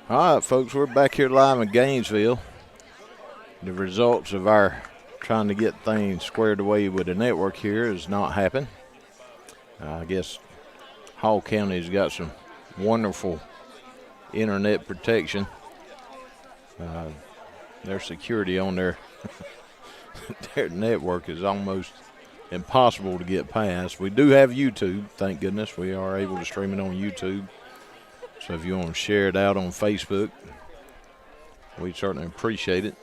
All right, folks, we're back here live in Gainesville. The results of our trying to get things squared away with the network here has not happened. I guess Hall County's got some wonderful internet protection. Their security on their network is almost impossible to get past. We do have YouTube, thank goodness. We are able to stream it on YouTube. So if you want to share it out on Facebook, we certainly appreciate it.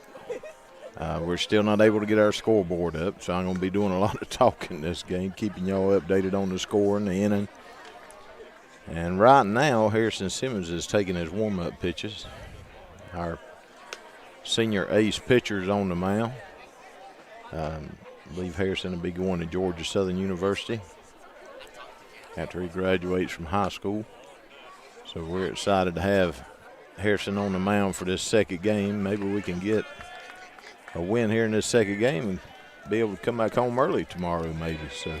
We're still not able to get our scoreboard up, so I'm going to be doing a lot of talking this game, keeping y'all updated on the score and the inning. And right now, Harrison Simmons is taking his warm-up pitches. Our senior ace pitcher's on the mound. I believe Harrison will be going to Georgia Southern University after he graduates from high school. So we're excited to have Harrison on the mound for this second game. Maybe we can get a win here in this second game and be able to come back home early tomorrow maybe. So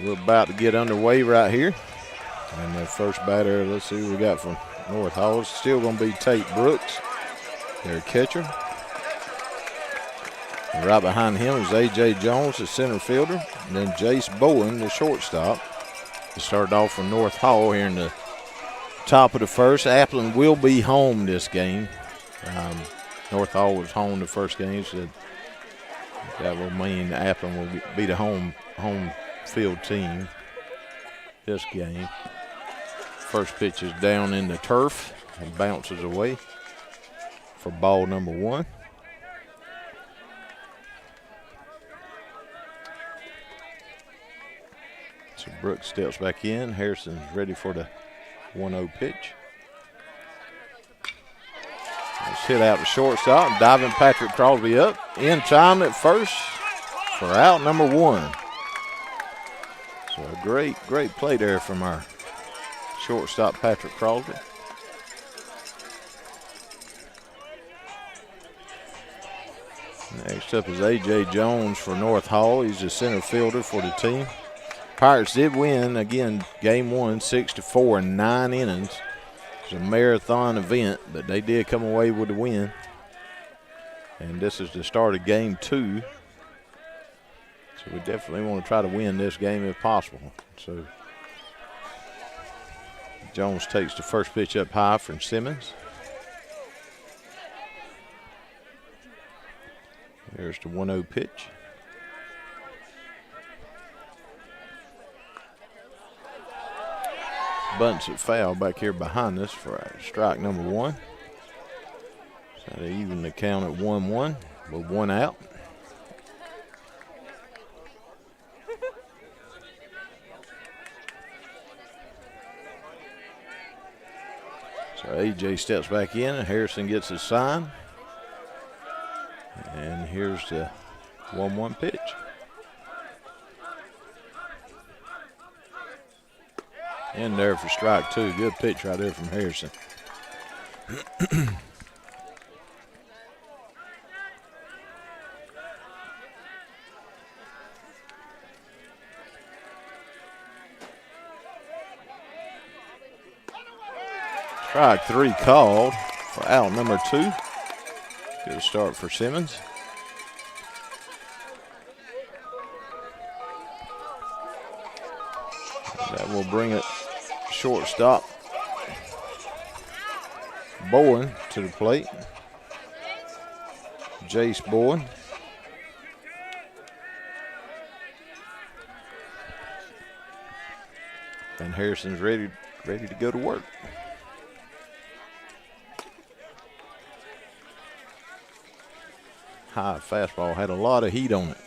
we're about to get underway right here. And the first batter, let's see what we got from North Hall. It's still going to be Tate Brooks, their catcher. And right behind him is A.J. Jones, the center fielder, and then Jace Bowen, the shortstop. We started off from North Hall here in the top of the first. Appling will be home this game. North Hall was home the first game, so that will mean Appling will be the home field team this game. First pitch is down in the turf and bounces away for ball number one. So Brooks steps back in. Harrison's ready for the 1-0 pitch. It's hit out to shortstop. Diving Patrick Crosby up in time at first for out number one. So a great play there from our shortstop Patrick Crosby. Next up is A.J. Jones for North Hall. He's the center fielder for the team. Pirates did win, again, game one, 6-4 in 9 innings. It's a marathon event, but they did come away with the win. And this is the start of game two. So we definitely want to try to win this game if possible. So Jones takes the first pitch up high from Simmons. There's the 1-0 pitch. Bunts it foul back here behind us for strike number one. So they even the count at 1-1 with one out. So A.J. steps back in and Harrison gets his sign. And here's the 1-1 pitch. In there for strike two. Good pitch right there from Harrison. Strike three called for out number two. Good start for Simmons. That will bring it shortstop Bowen to the plate. Jace Bowen. And Harrison's ready to go to work. High fastball, had a lot of heat on it.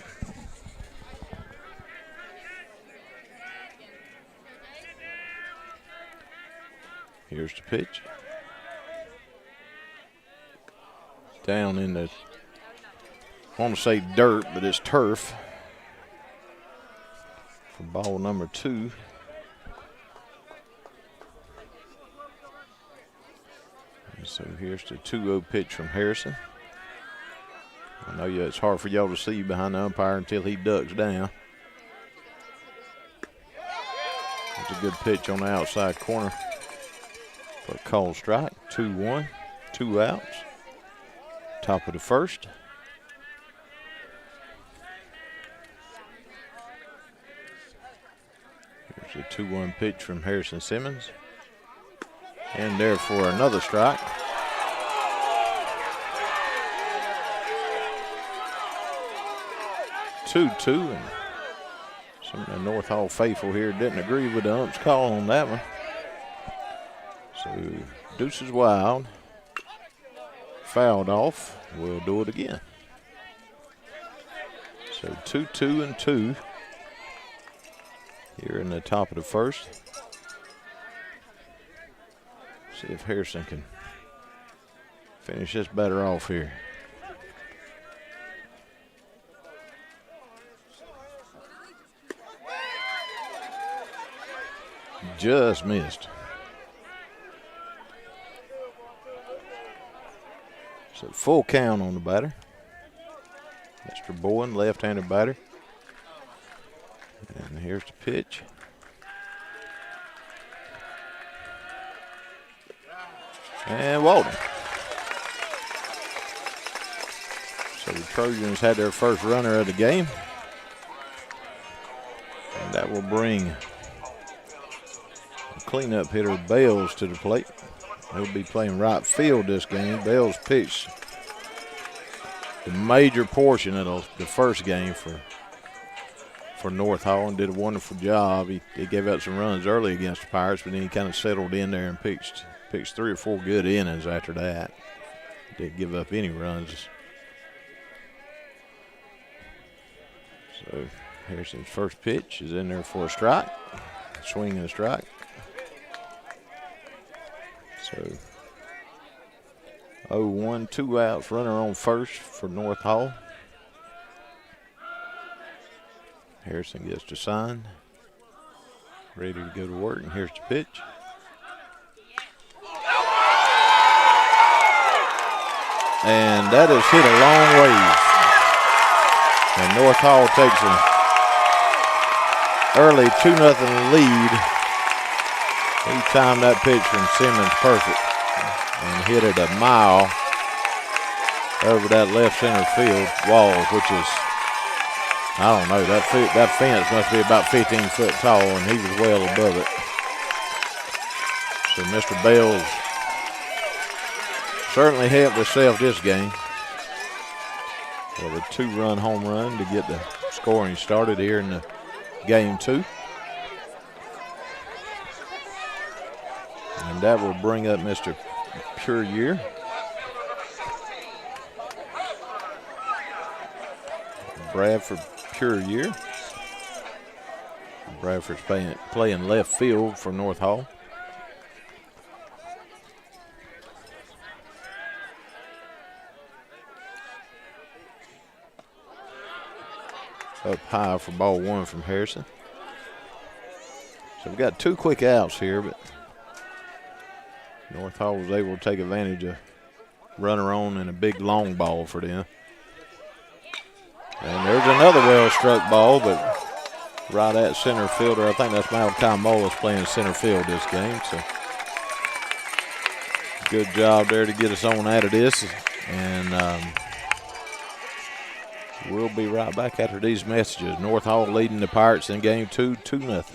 Here's the pitch. Down in the, I want to say dirt, but it's turf. For ball number two. And so here's the 2-0 pitch from Harrison. I know it's hard for y'all to see behind the umpire until he ducks down. It's a good pitch on the outside corner for a called strike. 2-1, 2 outs. Top of the first. Here's a 2-1 pitch from Harrison Simmons. And there for another strike. 2-2, and some of the North Hall faithful here didn't agree with the ump's call on that one. So deuces wild, fouled off. We'll do it again. So 2-2 and 2 here in the top of the first. See if Harrison can finish this better off here. Just missed. So full count on the batter. Mr. Bowen, left-handed batter. And here's the pitch. And Walden. So the Trojans had their first runner of the game. And that will bring cleanup hitter Bales to the plate. He'll be playing right field this game. Bales pitched the major portion of the first game for North Hall and did a wonderful job. He gave up some runs early against the Pirates, but then he kind of settled in there and pitched 3 or 4 good innings after that. Didn't give up any runs. So Harrison's first pitch is in there for a strike. Swing and a strike. So 0-1, 2 outs, runner on first for North Hall. Harrison gets to sign. Ready to go to work, and here's the pitch. And that is hit a long ways. And North Hall takes an early 2-0 lead. He timed that pitch from Simmons perfect and hit it a mile over that left center field wall, which is, I don't know, that fence must be about 15 foot tall, and he was well above it. So Mr. Bales certainly helped himself this game with a 2-run home run to get the scoring started here in the game 2. And that will bring up Mr. Pure Year. Bradford Pure Year. Bradford's playing left field for North Hall. Up high for ball 1 from Harrison. So we've got 2 quick outs here, but North Hall was able to take advantage of runner on and a big long ball for them. And there's another well-struck ball, but right at center fielder. I think that's Malachi Mullis playing center field this game. So good job there to get us on out of this. And we'll be right back after these messages. North Hall leading the Pirates in game 2, 2-0.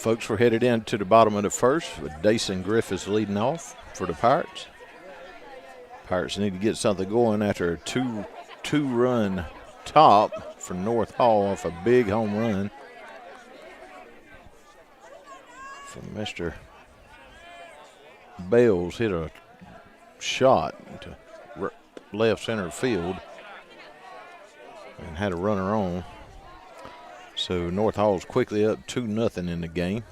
folks, we're headed into the bottom of the first with Dason Griffiths leading off for the Pirates. Pirates need to get something going after a two-run top for North Hall off a big home run from Mr. Bales. Hit a shot to left center field and had a runner on. So North Hall's quickly up 2-0 in the game.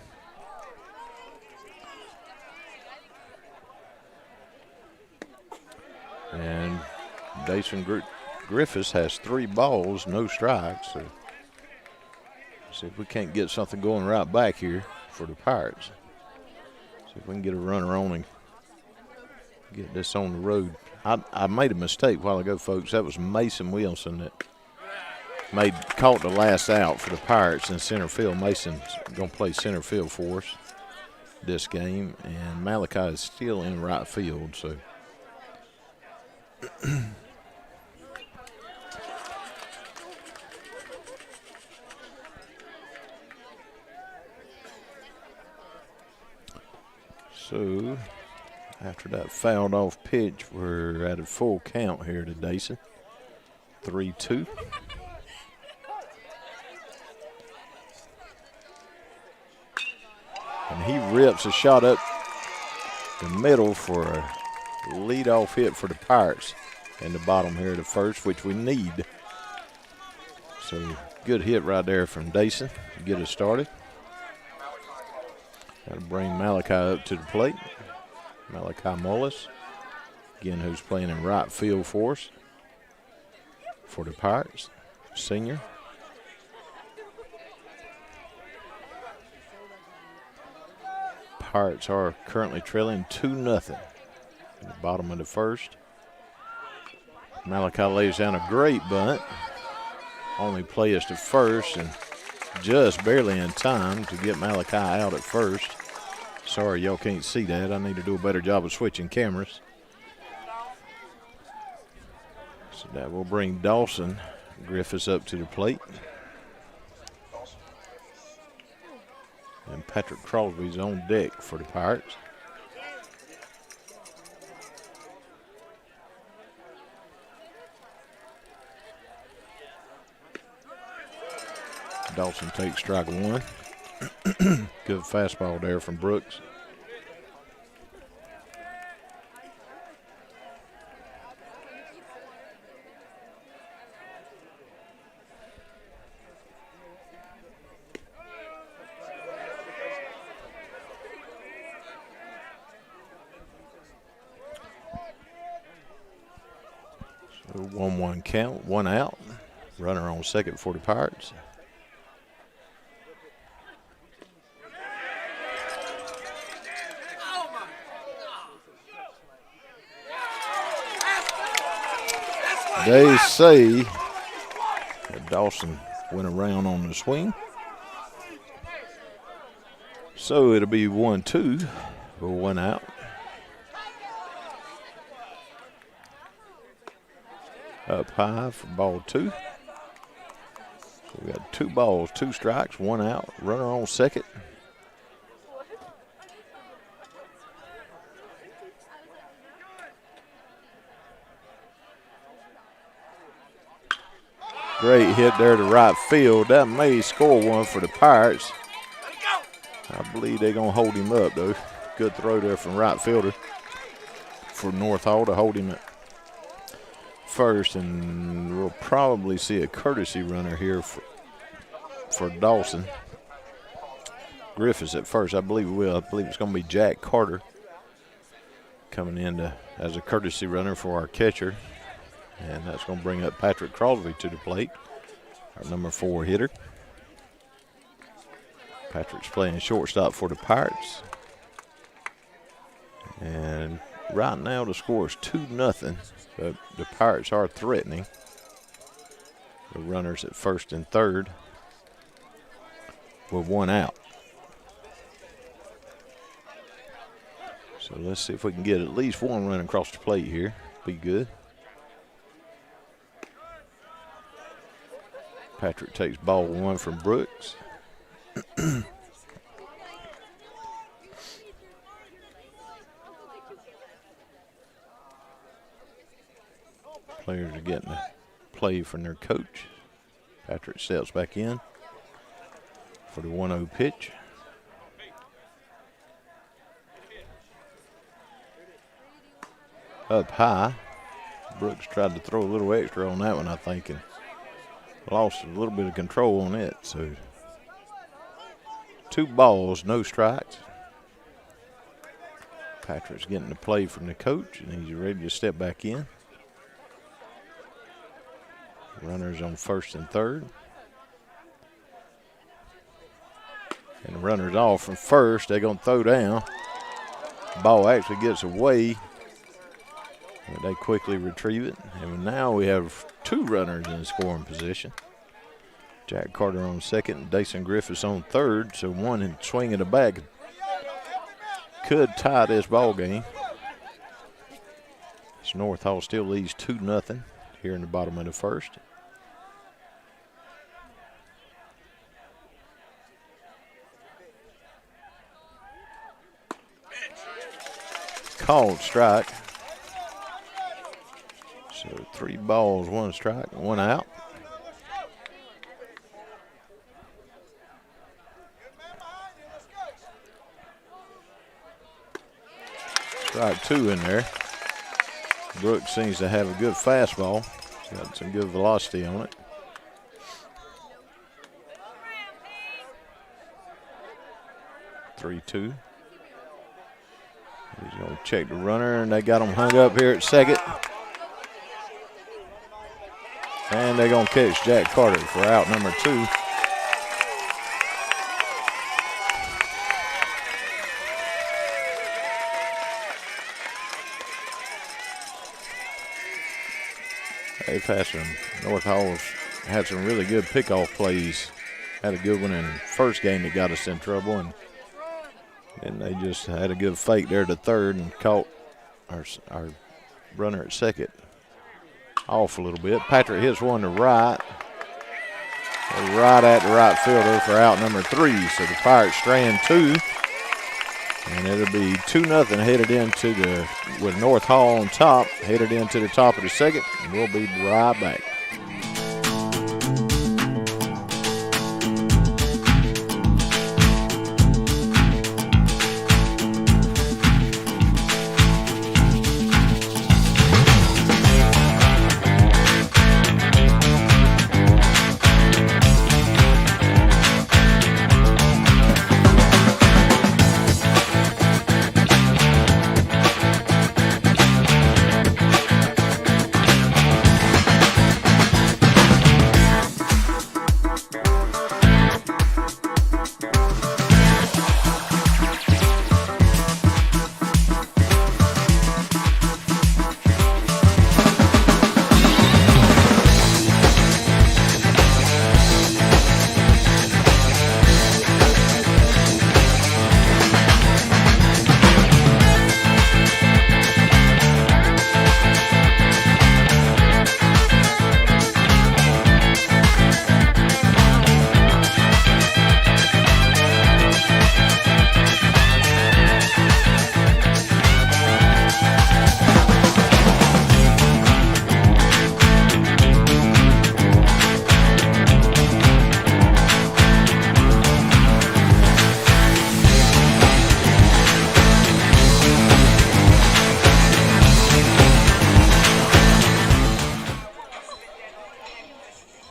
And Dason Griffiths has 3 balls, no strikes. So see if we can't get something going right back here for the Pirates. See if we can get a runner on and get this on the road. I made a mistake a while ago, folks. That was Mason Wilson that caught the last out for the Pirates in center field. Mason's going to play center field for us this game, and Malachi is still in right field. So so after that fouled off pitch, we're at a full count here to Dason. 3-2. And he rips a shot up the middle for a leadoff hit for the Pirates in the bottom here of the first, which we need. So good hit right there from Dason to get us started. Got to bring Malachi up to the plate. Malachi Mullis, again, who's playing in right field for us for the Pirates, senior. Pirates are currently trailing 2-0 in the bottom of the first. Malachi lays down a great bunt. Only play us to first and just barely in time to get Malachi out at first. Sorry, y'all can't see that. I need to do a better job of switching cameras. So that will bring Dawson Griffiths up to the plate. And Patrick Crosby's on deck for the Pirates. Dawson takes strike 1. Good fastball there from Brooks. So 1-1 count, 1 out. Runner on second for the Pirates. They say that Dawson went around on the swing. So it'll be 1-2 for 1 out. Up high for ball 2. So we got 2 balls, 2 strikes, 1 out. Runner on second. Great hit there to right field. That may score one for the Pirates. I believe they're going to hold him up, though. Good throw there from right fielder for North Hall to hold him at first. And we'll probably see a courtesy runner here for Dawson Griffiths at first. I believe we will. I believe it's going to be Jack Carter coming in as a courtesy runner for our catcher. And that's going to bring up Patrick Crosby to the plate, our number 4 hitter. Patrick's playing shortstop for the Pirates. And right now the score is 2-0, but the Pirates are threatening. The runners at first and third with 1 out. So let's see if we can get at least 1 run across the plate here. Be good. Patrick takes ball 1 from Brooks. Players are getting a play from their coach. Patrick steps back in for the 1-0 pitch. Up high. Brooks tried to throw a little extra on that one, I think, and lost a little bit of control on it. So 2 balls, no strikes. Patrick's getting the play from the coach, and he's ready to step back in. Runners on first and third. And the runner's off from first. They're going to throw down. Ball actually gets away. But they quickly retrieve it. And now we have 2 runners in scoring position. Jack Carter on second and Dason Griffiths on third. So one swing at the back could tie this ball game. So North Hall still leads 2-0 here in the bottom of the first. Called strike. So 3 balls, 1 strike, 1 out. Strike 2 in there. Brooks seems to have a good fastball. Got some good velocity on it. Three-two. He's going to check the runner, and they got him hung up here at second. And they're going to catch Jack Carter for out number 2. They've had some, North Hall's had some really good pickoff plays. Had a good one in the first game that got us in trouble, and they just had a good fake there to third and caught our runner at second off a little bit. Patrick hits one to right. Right at the right fielder for out number 3. So the Pirates strand 2. And it'll be 2-0 headed into with North Hall on top, headed into the top of the second. And we'll be right back.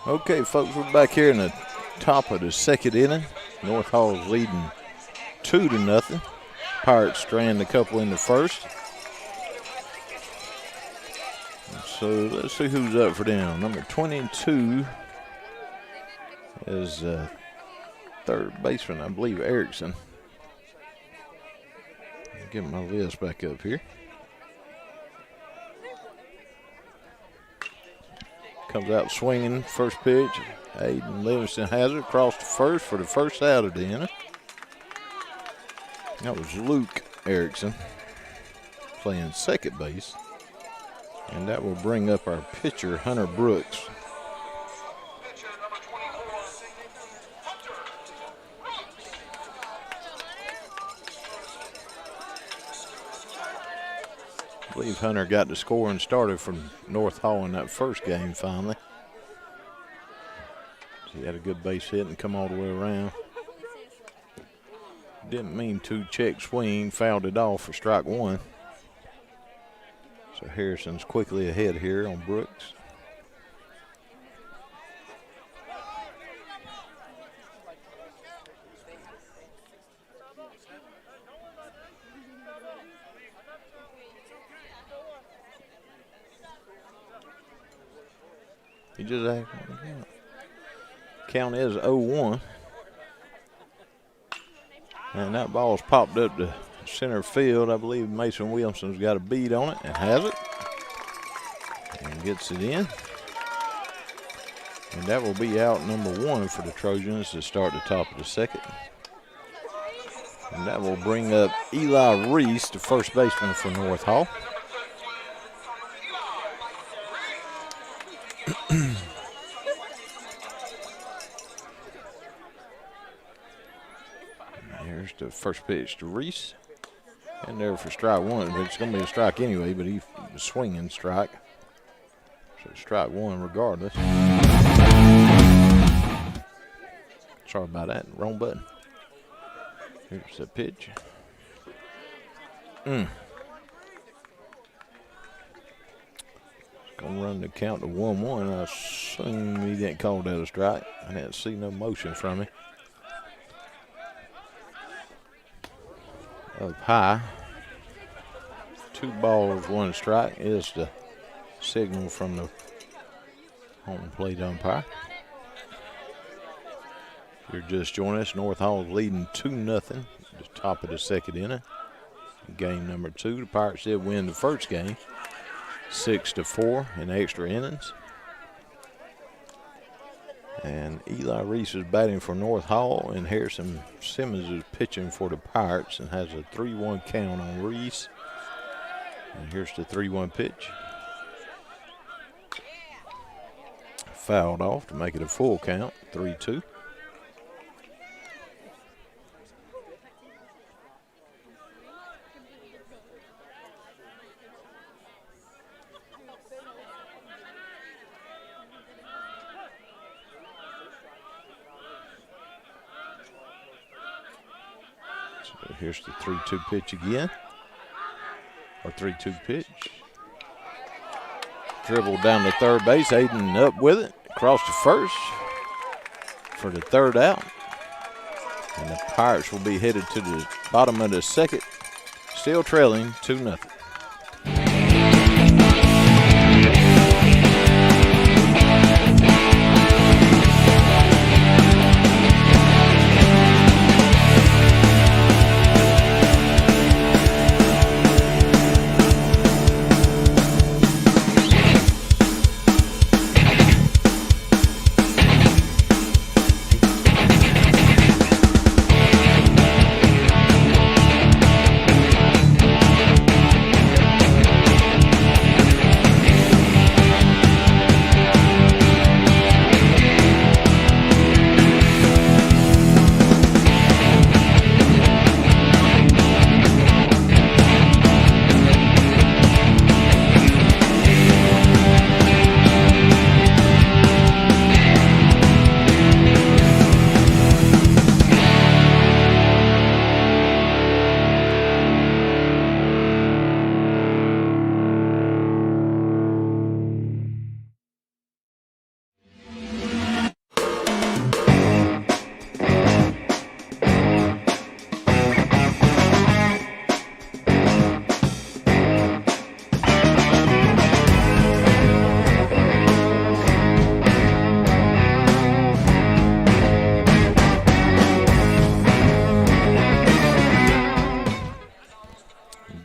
Okay, folks, we're back here in the top of the second inning. North Hall's leading 2-0. Pirates strand a couple in the first. So let's see who's up for them. Number 22 is third baseman, I believe, Erickson. Get my list back up here. Comes out swinging, first pitch. Aiden Livingston has it across the first for the first out of the inning. That was Luke Erickson playing second base. And that will bring up our pitcher, Hunter Brooks. believe Hunter got the scoring started from North Hall in that first game finally. He had a good base hit and come all the way around. Didn't mean to, check swing, fouled it off for strike one. So Harrison's quickly ahead here on Brooks. He just count is 0-1. And that ball's popped up to center field. I believe Mason Williamson's got a bead on it and has it. And gets it in. And that will be out number one for the Trojans to start the top of the second. And that will bring up Eli Reese, the first baseman for North Hall. Here's the first pitch to Reese. And there for strike one. But it's going to be a strike anyway, but he's a swinging strike. So strike one regardless. Sorry about that. Wrong button. Here's the pitch. It's going to run the count to 1-1. I assume he didn't call that a strike. I didn't see no motion from him. Up high. 2 balls, 1 strike is the signal from the home plate umpire. If you're just joining us, North Hall is leading 2-0 at the top of the second inning. Game number 2. The Pirates did win the first game 6-4 in extra innings. And Eli Reese is batting for North Hall, and Harrison Simmons is pitching for the Pirates and has a 3-1 count on Reese. And here's the 3-1 pitch. Fouled off to make it a full count, 3-2. So here's the 3-2 pitch again. Or 3-2 pitch. Dribbled down to third base. Aiden up with it. Across to first for the third out. And the Pirates will be headed to the bottom of the second. Still trailing 2-0.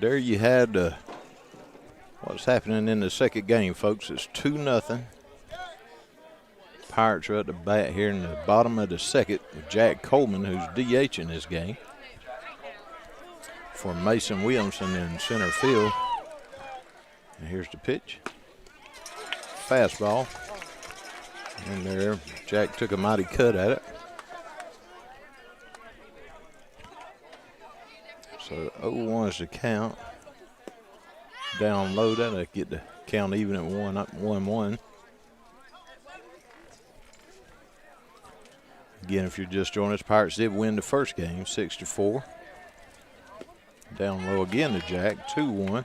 There you had what's happening in the second game, folks. It's 2-0. Pirates are at the bat here in the bottom of the second with Jack Coleman, who's DH in this game, for Mason Williamson in center field. And here's the pitch. Fastball. And there, Jack took a mighty cut at it. So 0-1 is the count. down low. That'll get the count even at 1-1. Again, if you're just joining us, Pirates did win the first game, 6-4. Down low again to Jack, 2-1.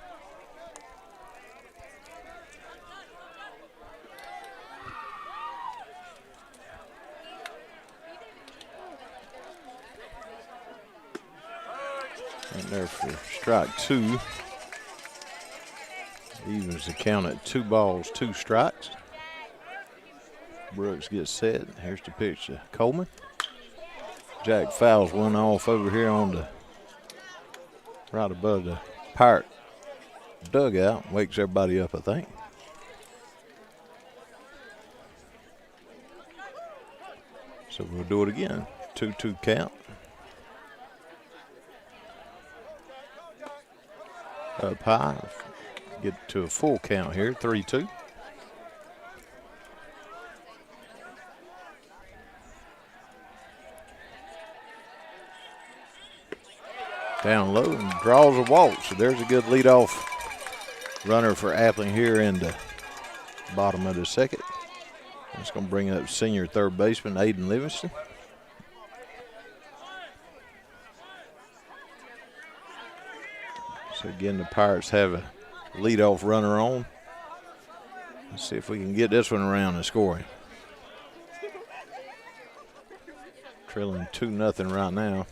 And there for strike 2. Evens the count at 2 balls, 2 strikes. Brooks gets set. Here's the pitch to Coleman. Jack fouls one off over here on the right above the Pirate dugout. Wakes everybody up, I think. So we'll do it again. 2-2 count. Up high. Get to a full count here. 3-2. Down low and draws a walk. So there's a good leadoff runner for Appling here in the bottom of the second. It's going to bring up senior third baseman Aiden Livingston. So again, the Pirates have a leadoff runner on. Let's see if we can get this one around and score him. Trailing 2-0 right now.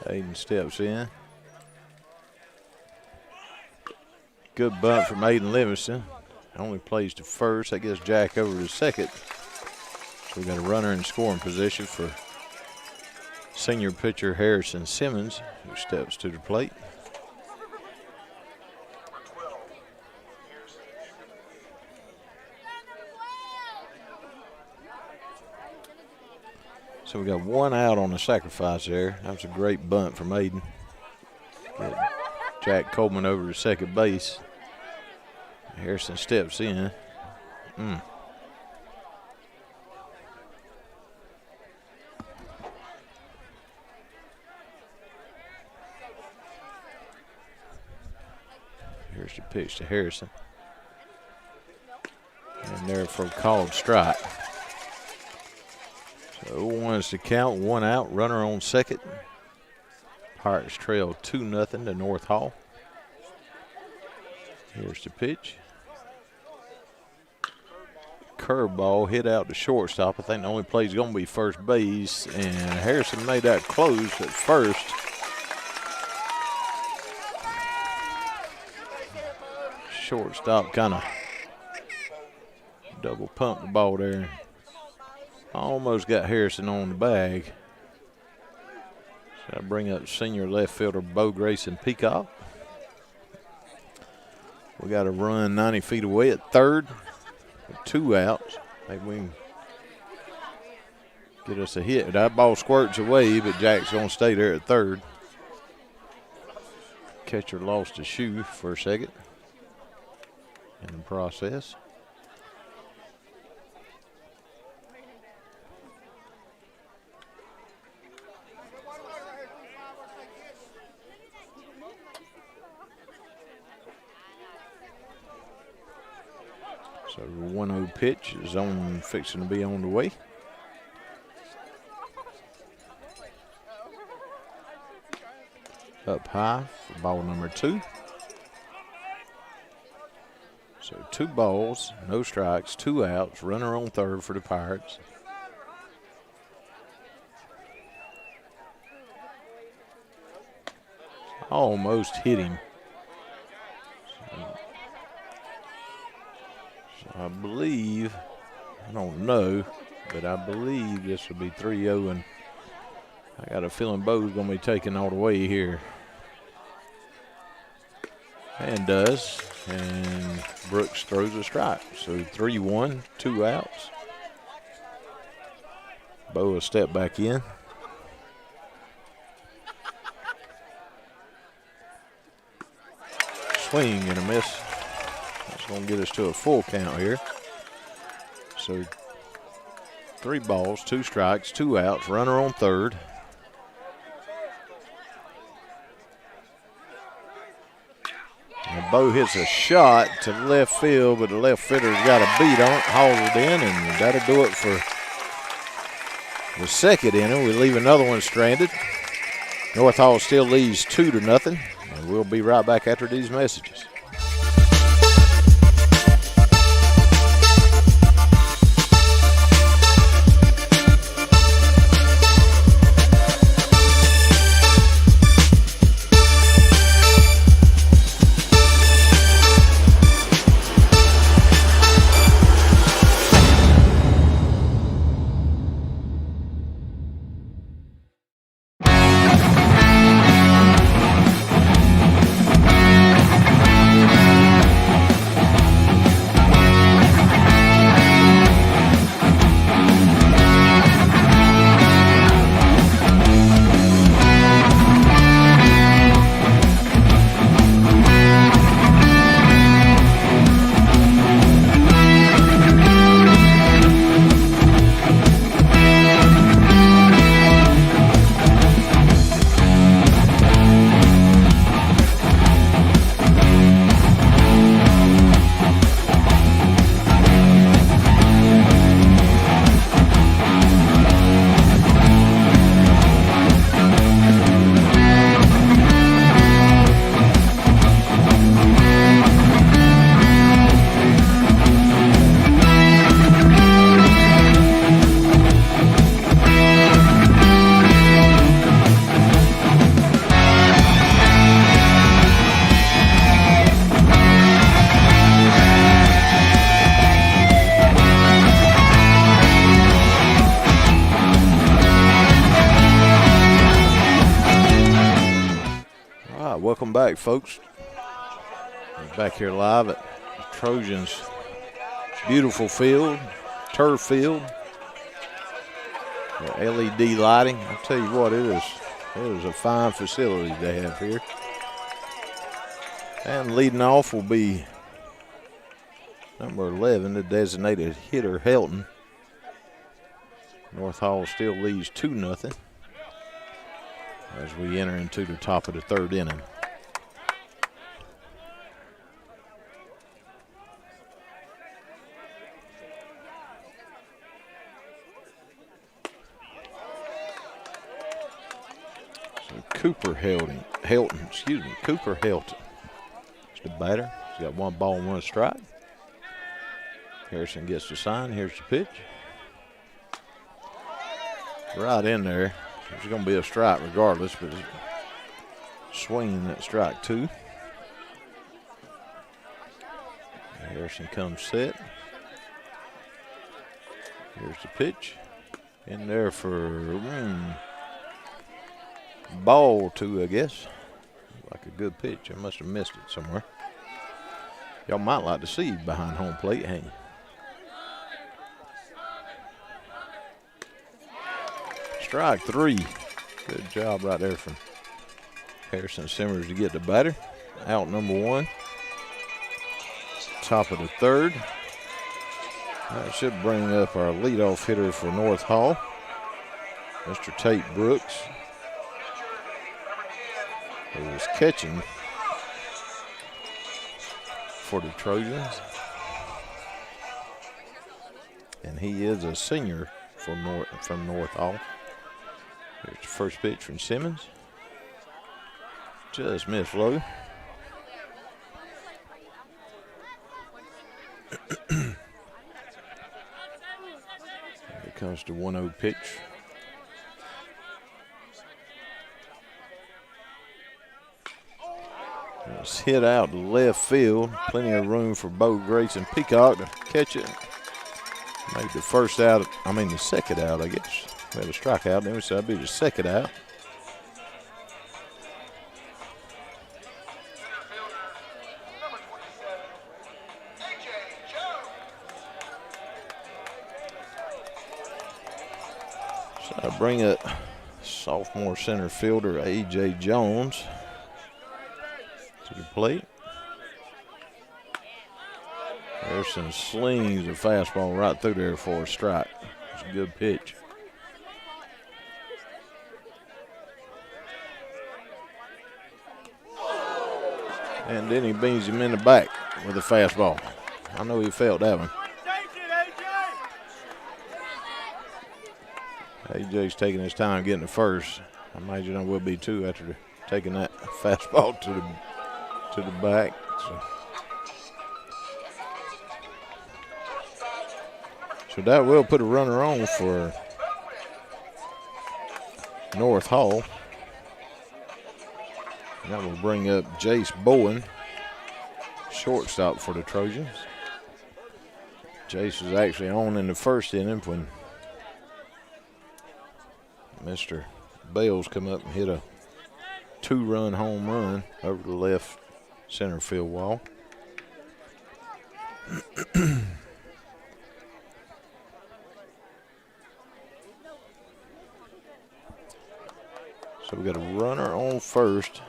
Aiden steps in. Good bunt from Aiden Livingston. Only plays to first. That gets Jack over to second. So we got a runner in scoring position for senior pitcher Harrison Simmons, who steps to the plate. So we got 1 out on the sacrifice there. That was a great bunt from Aiden. Get Jack Coleman over to second base. Harrison steps in. Here's the pitch to Harrison. And there for a called strike. So 0-1 is the count, 1 out, runner on second. Pirates trail 2-0 to North Hall. Here's the pitch. Curveball hit out to shortstop. I think the only play is going to be first base, and Harrison made that close at first. Shortstop kind of double pumped the ball there. Almost got Harrison on the bag. So I bring up senior left fielder Bo Grayson Peacock. We got a run 90 feet away at third with 2 outs. Maybe we can get us a hit. That ball squirts away, but Jack's going to stay there at third. Catcher lost a shoe for a second in the process. So the 1-0 pitch is fixing to be on the way. Up high for ball number 2. So 2 balls, no strikes, 2 outs, runner on third for the Pirates. Almost hit him. I believe, I don't know, but I believe this will be 3-0, and I got a feeling Bo's going to be taking all the way here. And does, and Brooks throws a strike. So 3-1, 2 outs. Bo will step back in. Swing and a miss. That's going to get us to a full count here. So 3 balls, 2 strikes, 2 outs, runner on third. And Bo hits a shot to left field, but the left fielder's got a beat on it, hauls it in, and that'll do it for the second inning. We leave another one stranded. North Hall still leads 2-0, and we'll be right back after these messages. Welcome back, folks. We're back here live at the Trojans' beautiful field, turf field. The LED lighting. I'll tell you what, it is a fine facility they have here. And leading off will be number 11, the designated hitter, Helton. North Hall still leads 2-0 as we enter into the top of the third inning. So Cooper Helton, Cooper Helton. It's the batter. He's got 1 ball, 1 strike. Harrison gets the sign. Here's the pitch. Right in there. It's going to be a strike regardless, but swinging that strike 2. Harrison comes set. Here's the pitch. In there for ball 2, I guess. Like a good pitch. I must have missed it somewhere. Y'all might like to see behind home plate, ain't you? Strike 3. Good job right there from Harrison Simmers to get the batter. Out number 1. Top of the third. That should bring up our leadoff hitter for North Hall, Mr. Tate Brooks, who is catching for the Trojans. And he is a senior from North Hall. Here's the first pitch from Simmons. Just missed low. Here comes the 1-0 pitch. It's hit out to left field. Plenty of room for Bo Grayson Peacock to catch it. Made the second out, I guess. We had a strikeout, then we said that'd be the second out. So I bring up sophomore center fielder A.J. Jones to the plate. Harrison slings a fastball right through there for a strike. It's a good pitch. And then he beans him in the back with a fastball. I know he felt that one. AJ's taking his time getting the first. I imagine I will be too after taking that fastball to the back. So that will put a runner on for North Hall. And that will bring up Jace Bowen, shortstop for the Trojans. Jace was actually on in the first inning when Mr. Bales come up and hit a 2-run home run over the left center field wall. So we got a runner on first.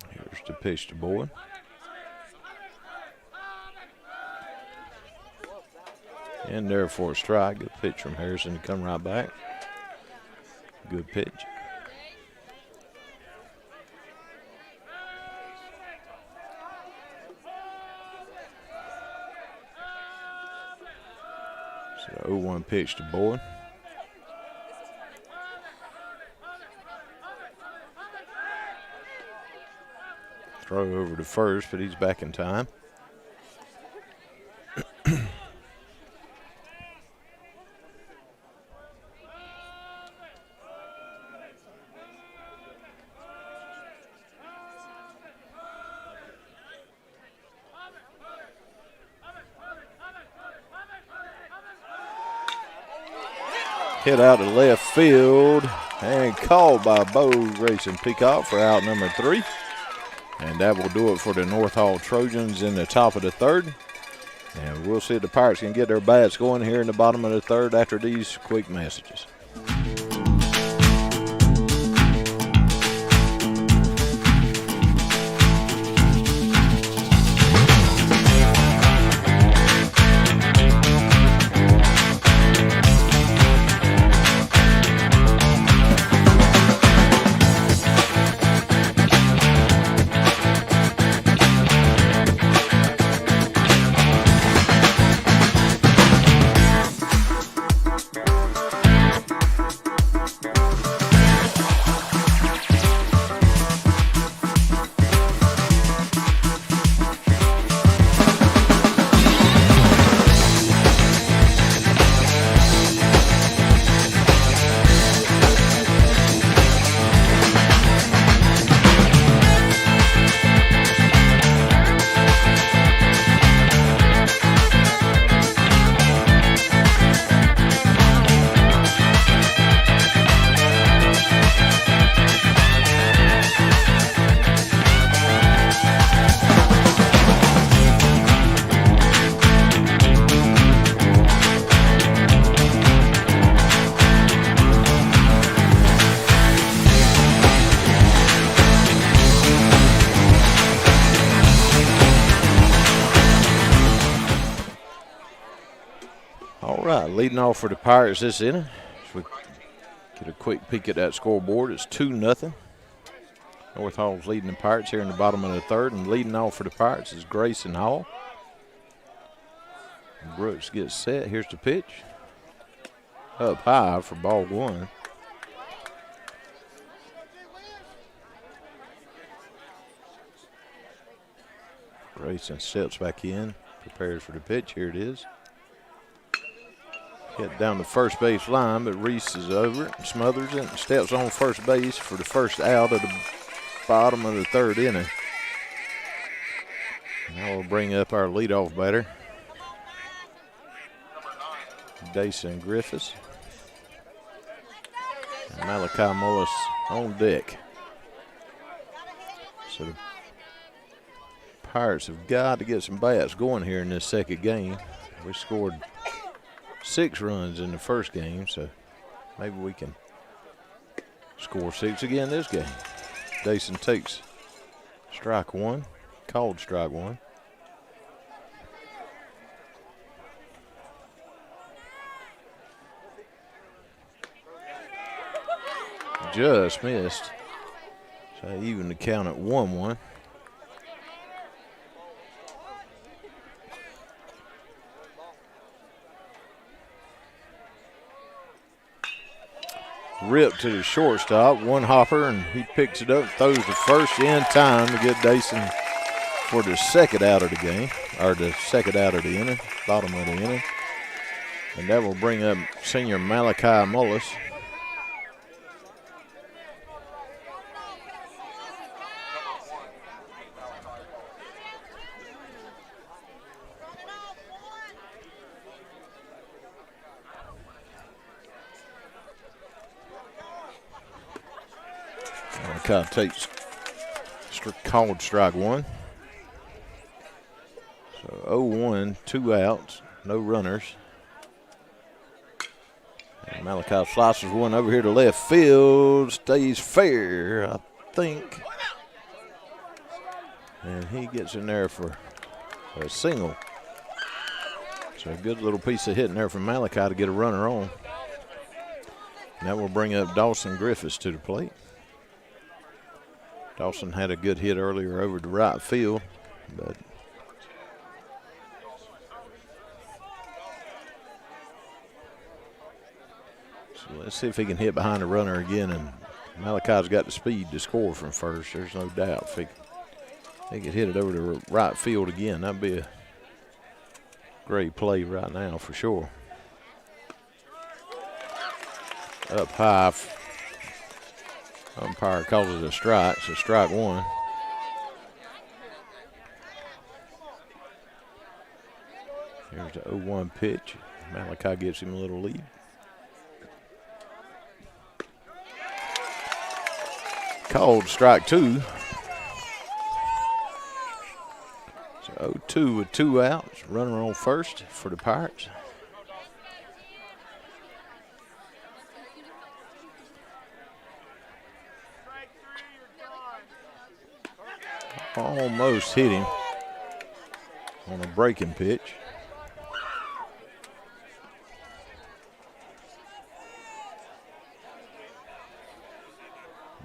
Here's the pitch to Bowen. And there for a strike. Good pitch from Harrison to come right back. Good pitch. So 0-1 pitch to Bowen. Throw over to first, but he's back in time. Hit out to left field and called by Bo Grayson Peacock for out number 3. And that will do it for the North Hall Trojans in the top of the third. And we'll see if the Pirates can get their bats going here in the bottom of the third after these quick messages. Leading off for the Pirates this inning. So we get a quick peek at that scoreboard. It's 2-0. North Hall's leading the Pirates here in the bottom of the third, and leading off for the Pirates is Grayson Hall. Brooks gets set. Here's the pitch. Up high for ball 1. Grayson steps back in, prepares for the pitch. Here it is. Hit down the first base line, but Reese is over it, smothers it, and steps on first base for the first out of the bottom of the third inning. Now we'll bring up our leadoff batter, Dason Griffiths. And Malachi Mullis on deck. So the Pirates have got to get some bats going here in this second game. We scored 6 runs in the first game, so maybe we can score 6 again this game. Dason takes strike 1, called strike one. Just missed. So even the count at 1-1. Rip to the shortstop, one hopper, and he picks it up, throws the first in time to get Dason for the second out of the game, or the second out of the inning, bottom of the inning. And that will bring up senior Malachi Mullis. Malachi takes called strike one. So 0-1, 2 outs, no runners. And Malachi slices one over here to left field, stays fair, I think. And he gets in there for a single. So a good little piece of hitting there from Malachi to get a runner on. And that will bring up Dawson Griffiths to the plate. Dawson had a good hit earlier over to right field, but so let's see if he can hit behind the runner again. And Malachi's got the speed to score from first. There's no doubt. If he could hit it over to right field again, that'd be a great play right now for sure. Up high. Umpire calls it a strike, so strike one. Here's the 0-1 pitch. Malachi gives him a little lead. Called strike two. So 0-2 with 2 outs. Runner on first for the Pirates. Almost hit him on a breaking pitch.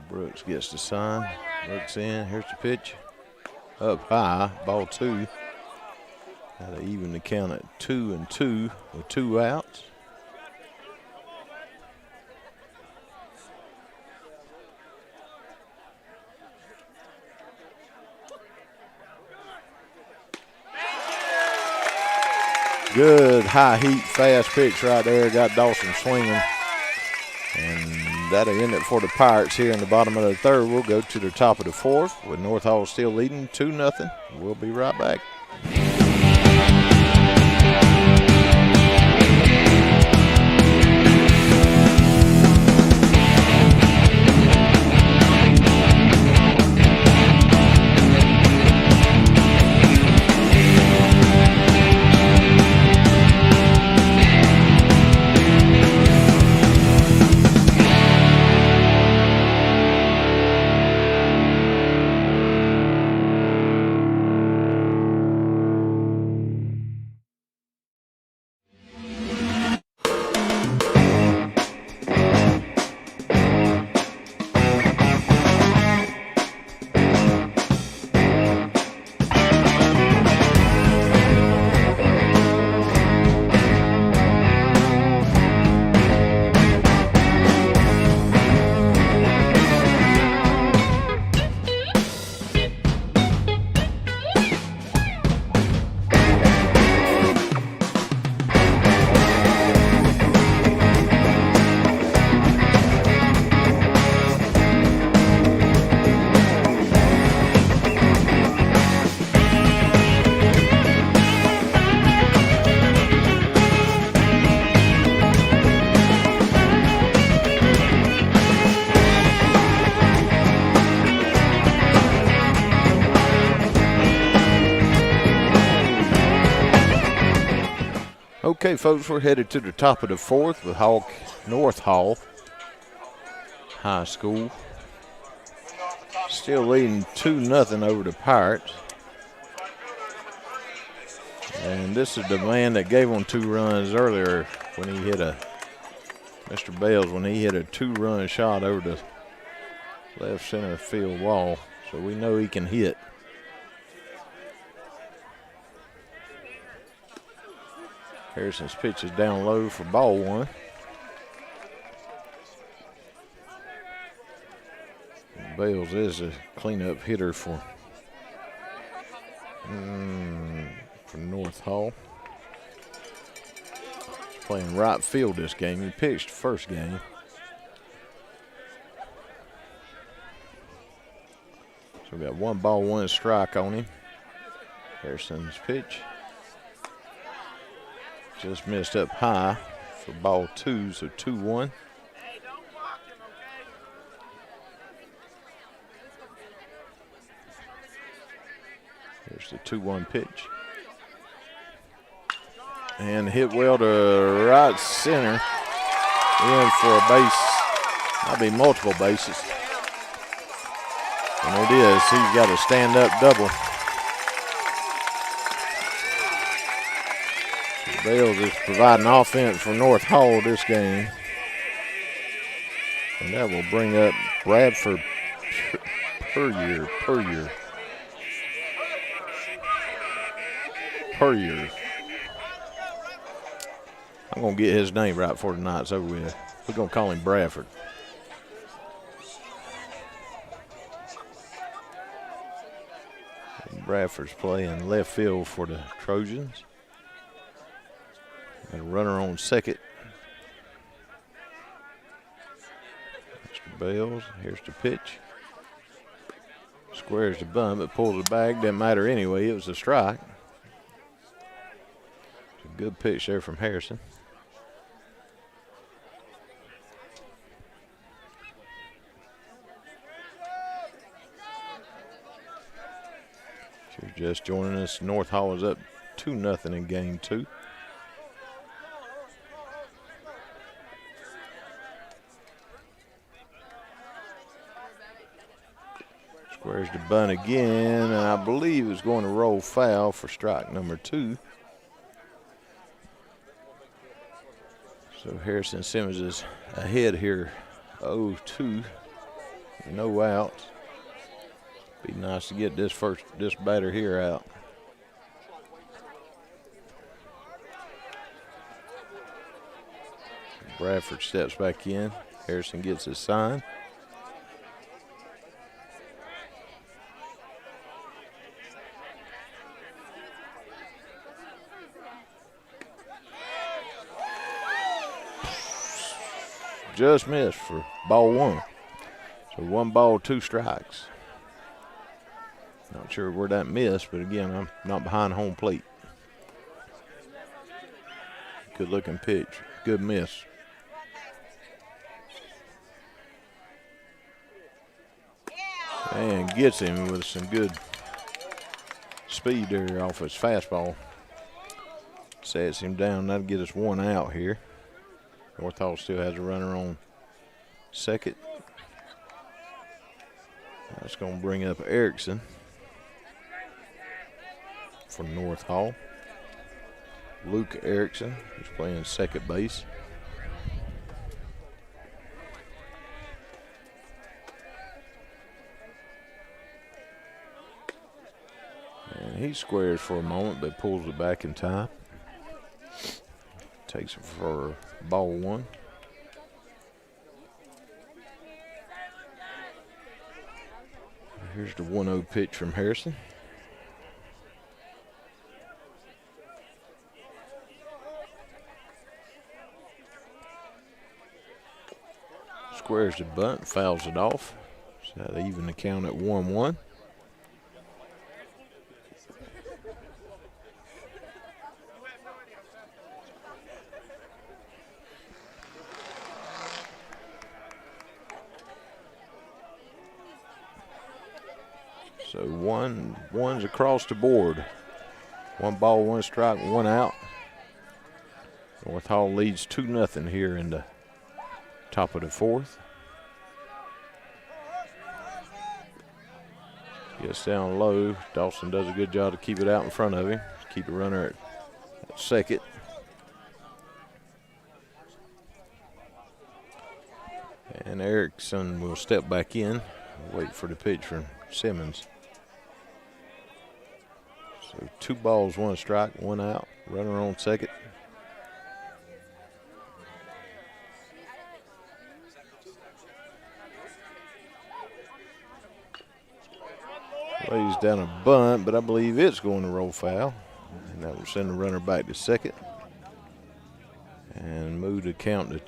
Brooks gets the sign. Looks in. Here's the pitch. Up high. Ball 2. Got to even the count at 2-2 with 2 outs. Good high heat, fast pitch right there. Got Dawson swinging. And that'll end it for the Pirates here in the bottom of the third. We'll go to the top of the fourth with North Hall still leading 2-0. We'll be right back. Okay, folks, we're headed to the top of the fourth with North Hall High School. Still leading 2-0 over the Pirates. And this is the man that gave him 2 runs earlier when he hit Mr. Bales, when he hit a 2-run shot over the left center field wall. So we know he can hit. Harrison's pitch is down low for ball 1. Bales is a cleanup hitter for North Hall. He's playing right field this game. He pitched first game. So we got 1 ball, 1 strike on him. Harrison's pitch just missed up high for ball 2, so 2-1. Here's the 2-1 pitch. And hit well to right center. In for a base. That'll be multiple bases. And it is. He's got a stand-up double. Bales is providing offense for North Hall this game. And that will bring up Bradford per year. I'm going to get his name right before tonight's over with. We're going to call him Bradford. Bradford's playing left field for the Trojans. Got a runner on second. Mr. Bales, here's the pitch. Squares the bunt, but pulls it back. Didn't matter anyway, it was a strike. It's a good pitch there from Harrison. If you're just joining us, North Hall is up 2-0 in game 2. Squares the bunt again, and I believe it's going to roll foul for strike number 2. So Harrison Simmons is ahead here, 0-2, no outs. Be nice to get this batter here out. Bradford steps back in. Harrison gets his sign. Just missed for ball 1. So 1 ball, 2 strikes. Not sure where that missed, but again, I'm not behind home plate. Good looking pitch, good miss. And gets him with some good speed there off his fastball. Sets him down, that'll get us 1 out here. North Hall still has a runner on second. That's going to bring up Erickson for North Hall. Luke Erickson is playing second base. And he squares for a moment, but pulls it back in time. Takes it for ball 1. Here's the 1-0 pitch from Harrison. Squares the bunt, fouls it off. So that even the count at 1-1. So one's across the board. 1 ball, 1 strike, 1 out. North Hall leads 2-0 here in the top of the 4th. Gets down low. Dawson does a good job to keep it out in front of him. Keep the runner at at second. And Erickson will step back in, wait for the pitch from Simmons. So 2 balls, 1 strike, 1 out. Runner on second. Lays down a bunt, but I believe it's going to roll foul. And that will send the runner back to second. And move the count to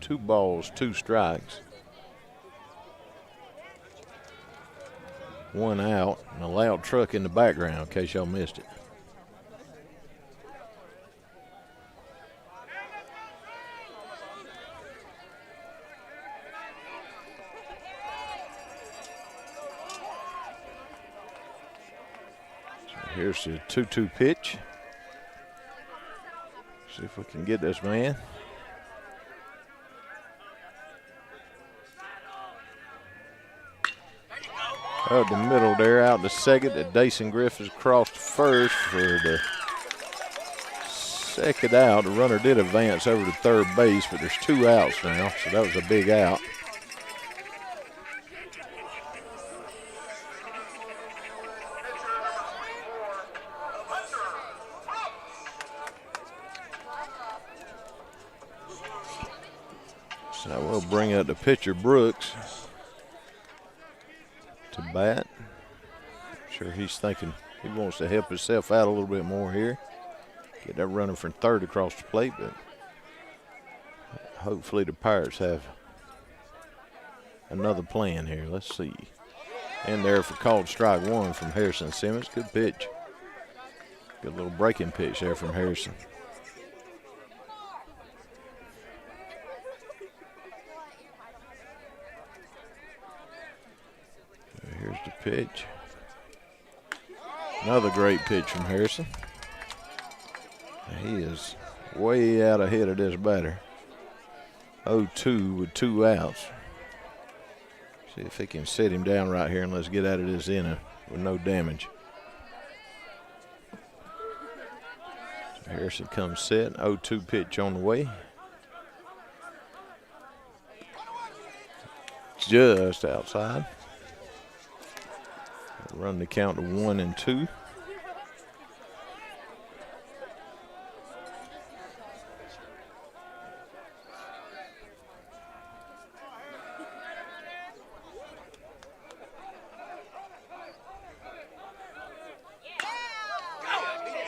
2 balls, 2 strikes. 1 out, and a loud truck in the background in case y'all missed it. So here's the 2-2 pitch. See if we can get this man. Out the middle there, out to second. Dason Griffiths crossed first for the second out. The runner did advance over to third base, but there's 2 outs now, so that was a big out. So we'll bring up the pitcher, Brooks, to bat. I'm sure he's thinking he wants to help himself out a little bit more here. Get that runner from third across the plate, but hopefully the Pirates have another plan here. Let's see. In there for called strike 1 from Harrison Simmons. Good pitch. Good little breaking pitch there from Harrison. Here's the pitch. Another great pitch from Harrison. He is way out ahead of this batter. 0-2 with 2 outs. See if he can set him down right here and let's get out of this inning with no damage. So Harrison comes set. 0-2 pitch on the way. Just outside. Run the count to 1-2.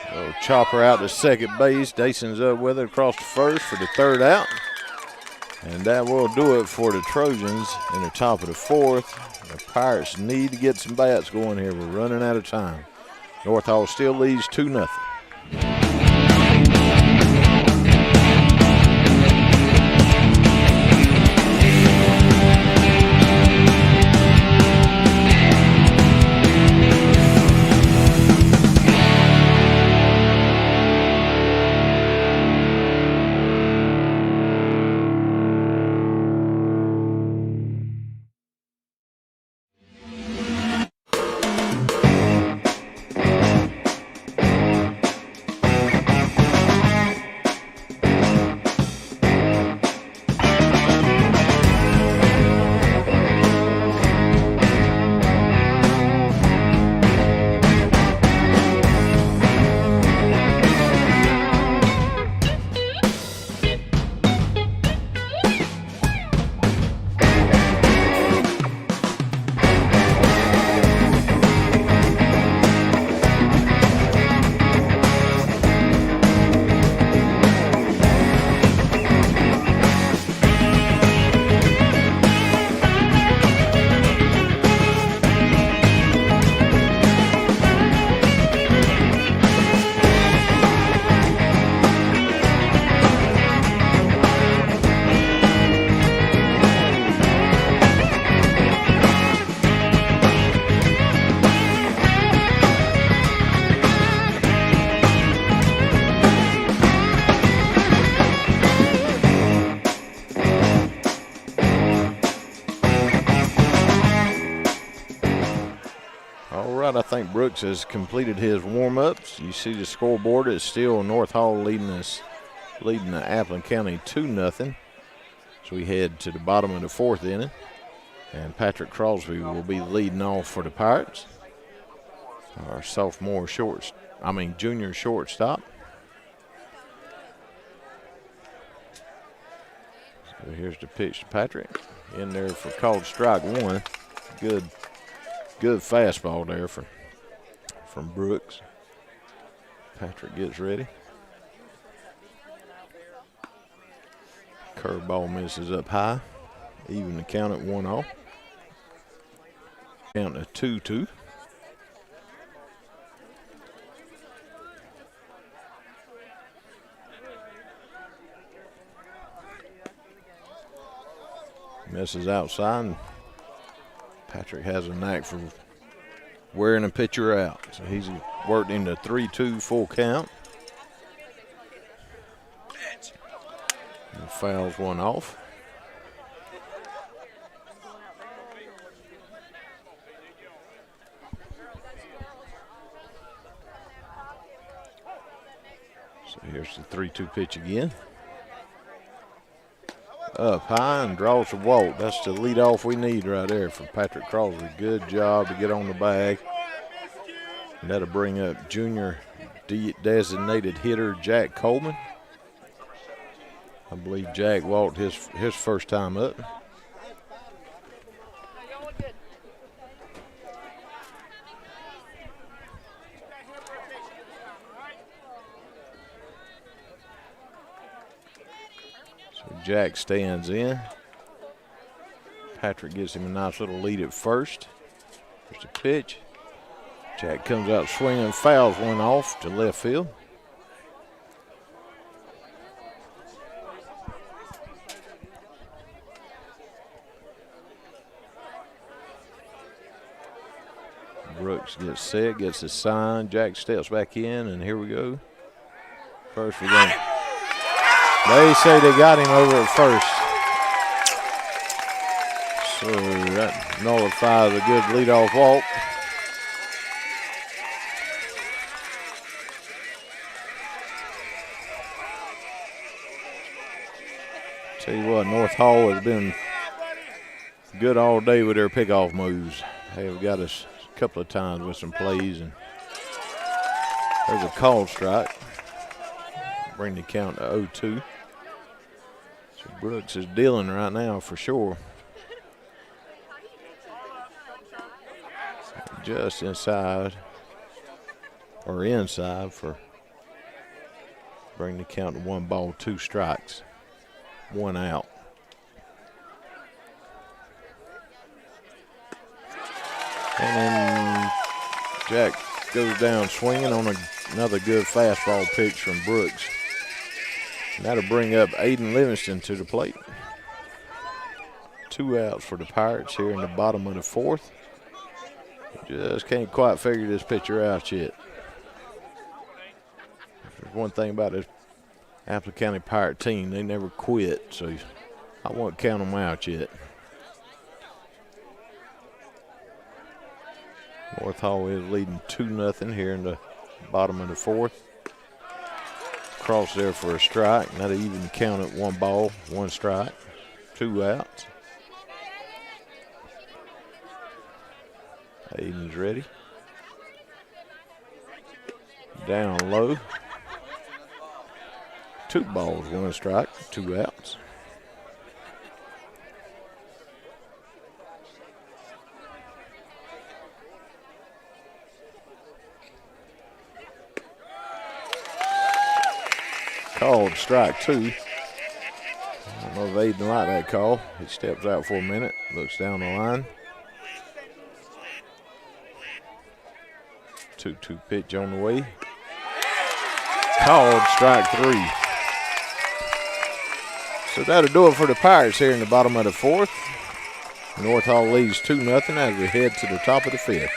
So chopper out to second base. Dason's up with it across the first for the 3rd out. And that will do it for the Trojans in the top of the 4th. The Pirates need to get some bats going here. We're running out of time. North Hall still leads 2-0. All right, I think Brooks has completed his warm-ups. You see the scoreboard is still North Hall leading the Appleton County 2-0. So we head to the bottom of the 4th inning. And Patrick Crosby will be leading off for the Pirates. Our junior shortstop. So here's the pitch to Patrick. In there for called strike one. Good fastball there from Brooks. Patrick gets ready. Curveball misses up high. Even the count at 1-0. Count at 2-2. Misses outside. Patrick has a knack for wearing a pitcher out. So he's worked into 3-2 full count. And fouls one off. So here's the 3-2 pitch again. Up high and draws a walk. That's the leadoff we need right there from Patrick Crosby. Good job to get on the bag. And that'll bring up junior designated hitter Jack Coleman. I believe Jack walked his first time up. Jack stands in. Patrick gives him a nice little lead at first. There's the pitch. Jack comes out swinging, fouls one off to left field. Brooks gets set, gets his sign. Jack steps back in, and here we go. First we're going. They say they got him over at first. So that nullifies a good leadoff walk. Tell you what, North Hall has been good all day with their pickoff moves. They've got us a couple of times with some plays, and there's a called strike. Bring the count to 0-2. So Brooks is dealing right now for sure. Just inside for bring the count to 1 ball, 2 strikes, 1 out. And then Jack goes down swinging on another good fastball pitch from Brooks. And that'll bring up Aiden Livingston to the plate. 2 outs for the Pirates here in the bottom of the 4th. Just can't quite figure this pitcher out yet. There's one thing about this Appleton County Pirate team, they never quit, so I won't count them out yet. North Hall is leading 2-0 here in the bottom of the 4th. Cross there for a strike, and that'll even count at 1 ball, 1 strike, 2 outs. Aiden's ready. Down low. 2 balls, 1 strike, 2 outs. Called strike 2. I don't know if Aiden liked that call. He steps out for a minute, looks down the line. 2-2 pitch on the way. Called strike 3. So that'll do it for the Pirates here in the bottom of the 4th. North Hall leads 2-0 as we head to the top of the 5th.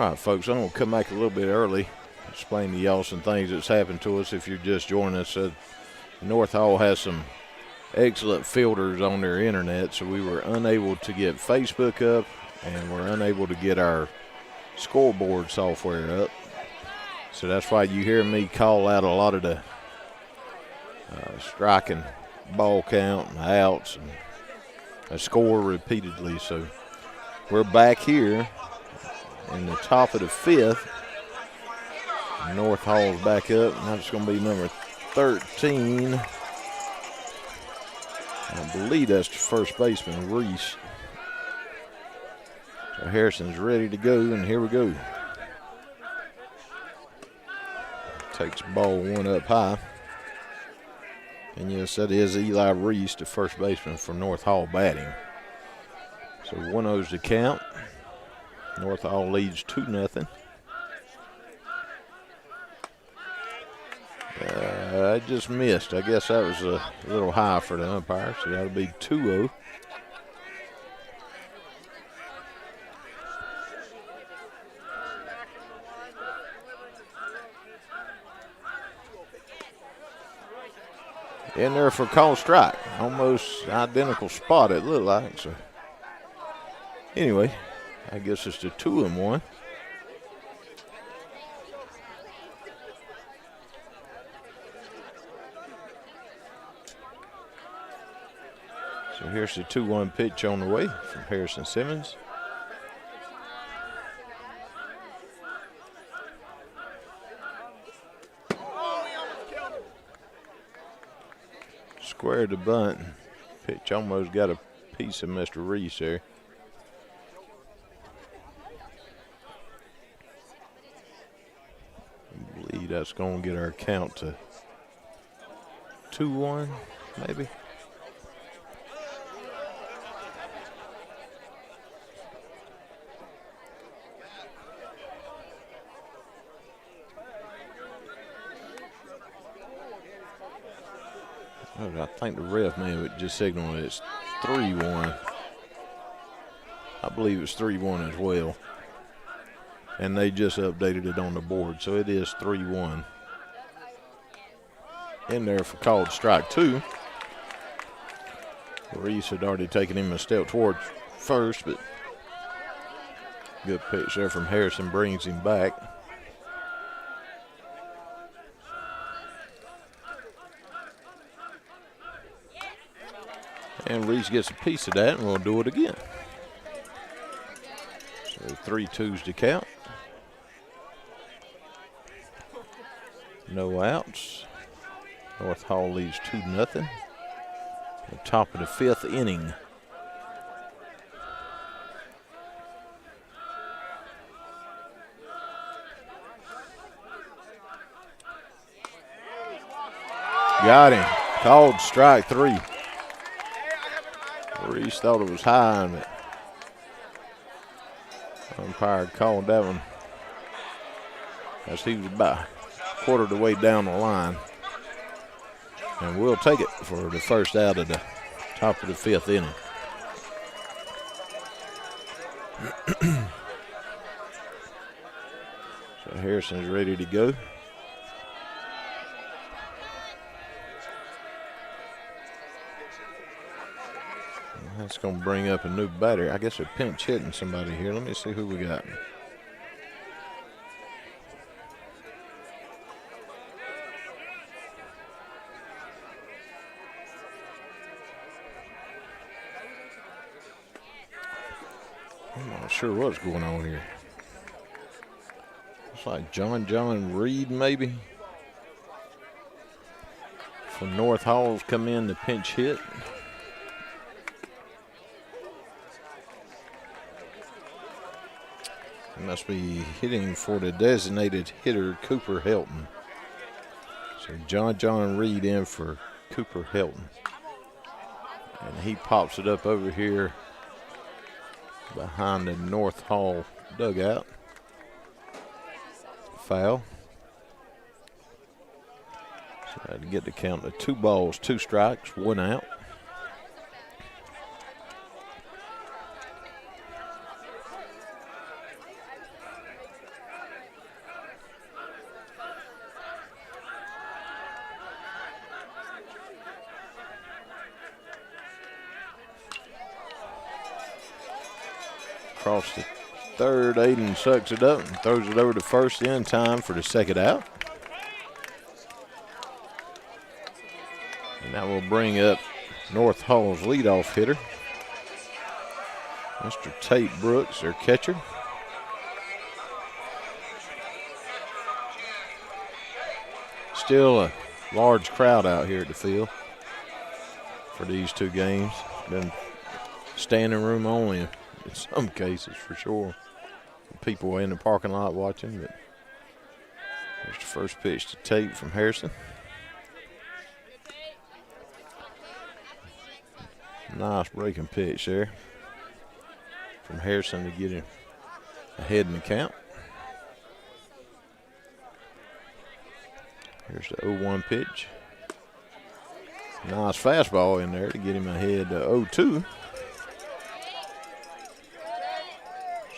All right, folks, I'm going to come back a little bit early, explain to y'all some things that's happened to us if you're just joining us. North Hall has some excellent filters on their internet, so we were unable to get Facebook up, and we're unable to get our scoreboard software up. So that's why you hear me call out a lot of the striking ball count and outs and a score repeatedly. So we're back here in the top of the fifth. North Hall's back up, and that's going to be number 13. I believe that's the first baseman, Reese. So Harrison's ready to go, and here we go. Takes ball one up high. And yes, that is Eli Reese, the first baseman for North Hall batting. So 1-0's the count. North Hall leads 2-0. I just missed. I guess that was a little high for the umpire, so that'll be 2-0. In there for call strike. Almost identical spot it looked like. So anyway, I guess it's the 2-1. So here's the 2-1 pitch on the way from Harrison Simmons. Squared the bunt. Pitch almost got a piece of Mr. Reese there. I believe that's going to get our count to 2-1, maybe. I think the ref may have just signaled it's 3-1. I believe it's 3-1 as well. And they just updated it on the board, so it is 3-1. In there for called strike 2. Reese had already taken him a step towards first, but good pitch there from Harrison brings him back. And Reese gets a piece of that, and we'll do it again. So 3-2's the count. No outs. North Hall leads 2-0. The top of the fifth inning. Got him. Called strike 3. Reese thought it was high, and the umpire called that one as he was about a quarter of the way down the line. And we'll take it for the first out of the top of the fifth inning. So Harrison's ready to go. That's going to bring up a new batter. I guess they're pinch hitting somebody here. Let me see who we got. I'm not sure what's going on here. Looks like John Reed maybe. From North Hall's come in to pinch hit. Must be hitting for the designated hitter, Cooper Helton. So John Reed in for Cooper Helton. And he pops it up over here behind the North Hall dugout. Foul. So I had to get the count to 2 balls, 2 strikes, 1 out. across the third. Aiden sucks it up and throws it over to first in time for the second out. And that will bring up North Hall's leadoff hitter, Mr. Tate Brooks, their catcher. Still a large crowd out here at the field for these two games. Been standing room only in some cases for sure. People in the parking lot watching, but there's the first pitch to Tate from Harrison. Nice breaking pitch there from Harrison to get him ahead in the count. Here's the 0-1 pitch. Nice fastball in there to get him ahead to 0-2.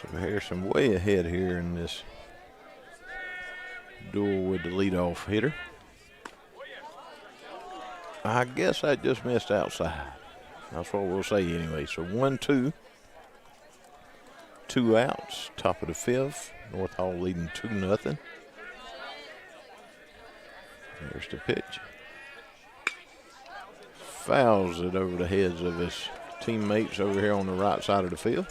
So Harrison way ahead here in this duel with the leadoff hitter. I guess I just missed outside. That's what we'll say anyway. So 1-2. 2 outs, top of the fifth. North Hall leading 2-0. There's the pitch. Fouls it over the heads of his teammates over here on the right side of the field.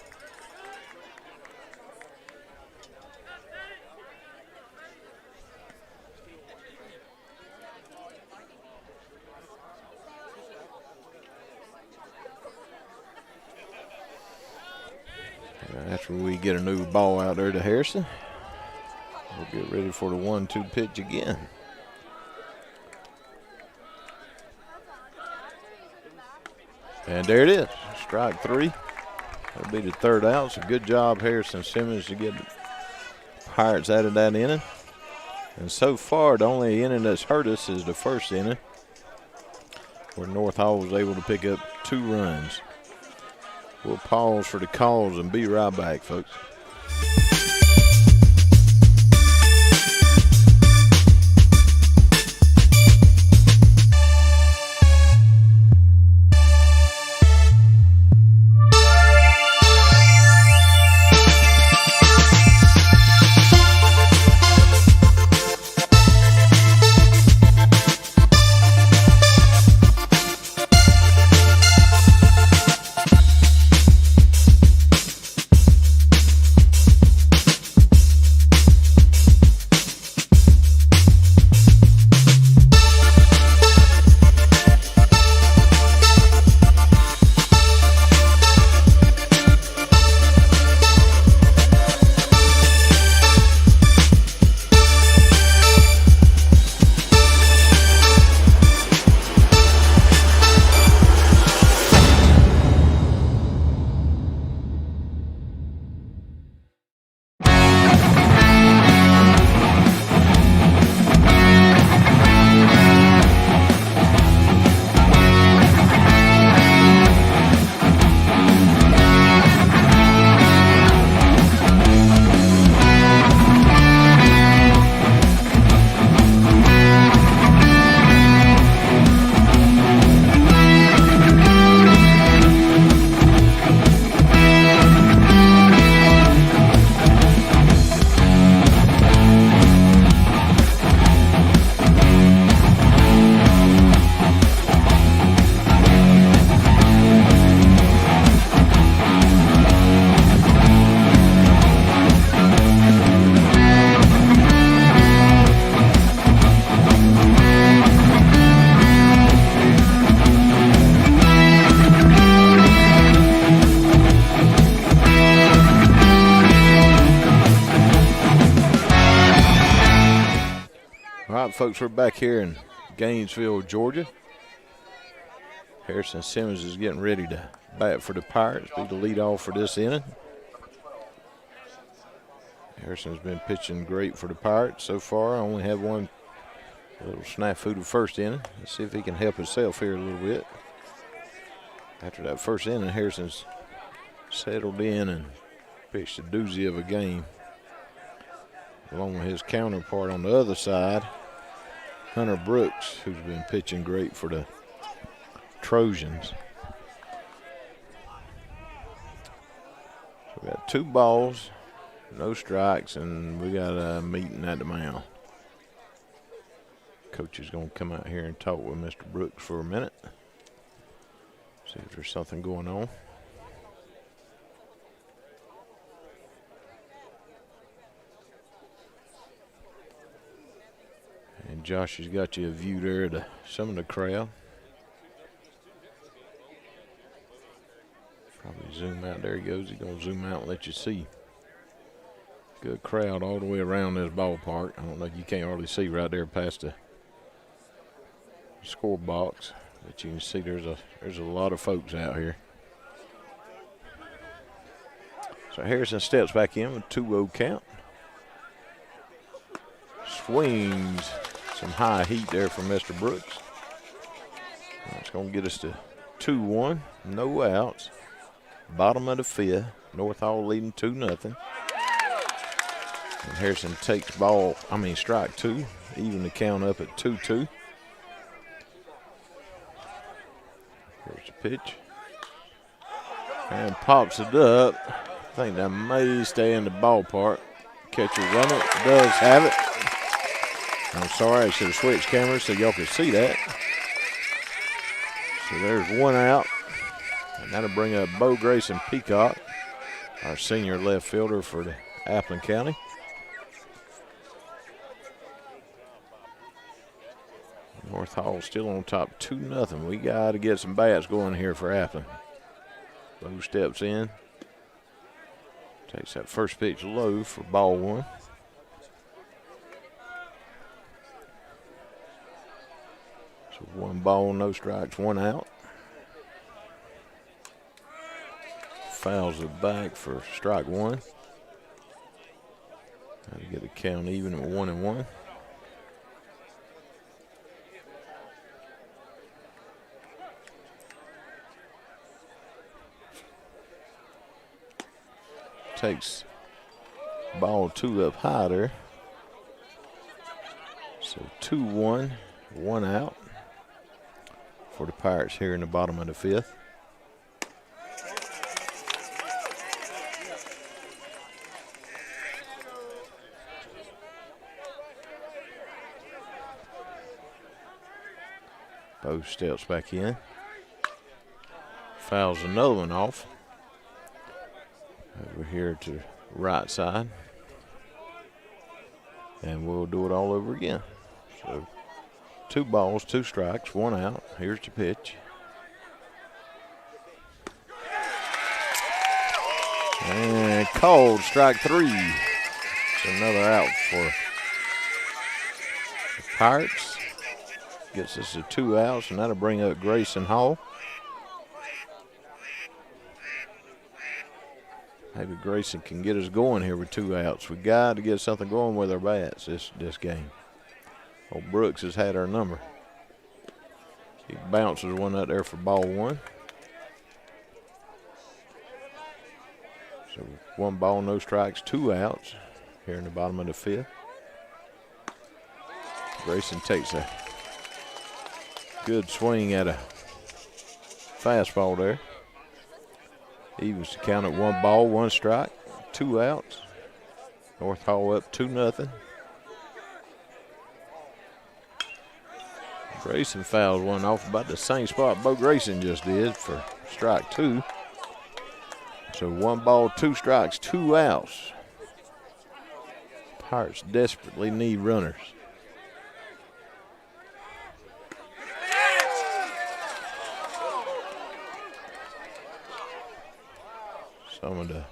After we get a new ball out there to Harrison, we'll get ready for the 1-2 pitch again. And there it is, strike 3. That'll be the third out. It's a good job, Harrison Simmons, to get the Pirates out of that inning. And so far, the only inning that's hurt us is the first inning, where North Hall was able to pick up 2 runs. We'll pause for the calls and be right back, folks. Folks, we're back here in Gainesville, Georgia. Harrison Simmons is getting ready to bat for the Pirates, be the leadoff for this inning. Harrison's been pitching great for the Pirates so far. Only had one little snafu the first inning. Let's see if he can help himself here a little bit. After that first inning, Harrison's settled in and pitched a doozy of a game, along with his counterpart on the other side, Hunter Brooks, who's been pitching great for the Trojans. So We got 2 balls, no strikes, and we got a meeting at the mound. Coach is going to come out here and talk with Mr. Brooks for a minute. See if there's something going on. And Josh has got you a view there of some of the crowd. Probably zoom out. There he goes. He's going to zoom out and let you see. Good crowd all the way around this ballpark. I don't know, you can't hardly see right there past the score box, but you can see there's a lot of folks out here. So Harrison steps back in with 2-0 count. Swings some high heat there from Mr. Brooks. That's going to get us to 2-1, no outs. Bottom of the 5th, North Hall leading 2-0. And Harrison takes strike 2, even the count up at 2-2. Here's the pitch. And pops it up. I think that may stay in the ballpark. Catcher run it, does have it. I'm sorry, I should have switched cameras so y'all could see that. So there's 1 out. And that'll bring up Bo Grayson Peacock, our senior left fielder for the Appleton County. North Hall still on top 2-0. We got to get some bats going here for Appleton. Bo steps in. Takes that first pitch low for ball 1. So 1 ball, no strikes, 1 out. Fouls it back for strike 1. Got to get the count even at 1-1. Takes ball 2 up high there. So 2-1, 1 out for the Pirates here in the bottom of the 5th. Bo steps back in. Fouls another one off. Over here to the right side. And we'll do it all over again. So 2 balls, 2 strikes, 1 out. Here's the pitch. And called strike 3. It's another out for the Pirates. Gets us to 2 outs, and that'll bring up Grayson Hall. Maybe Grayson can get us going here with 2 outs. We got to get something going with our bats this game. Old Brooks has had our number. He bounces one out there for ball 1. So 1 ball, no strikes, 2 outs here in the bottom of the 5th. Grayson takes a good swing at a fastball there. Evens the count at 1 ball, 1 strike, 2 outs. North Hall up 2-0. Grayson fouls one off about the same spot Bo Grayson just did for strike 2. So 1 ball, 2 strikes, 2 outs. Pirates desperately need runners. Some of the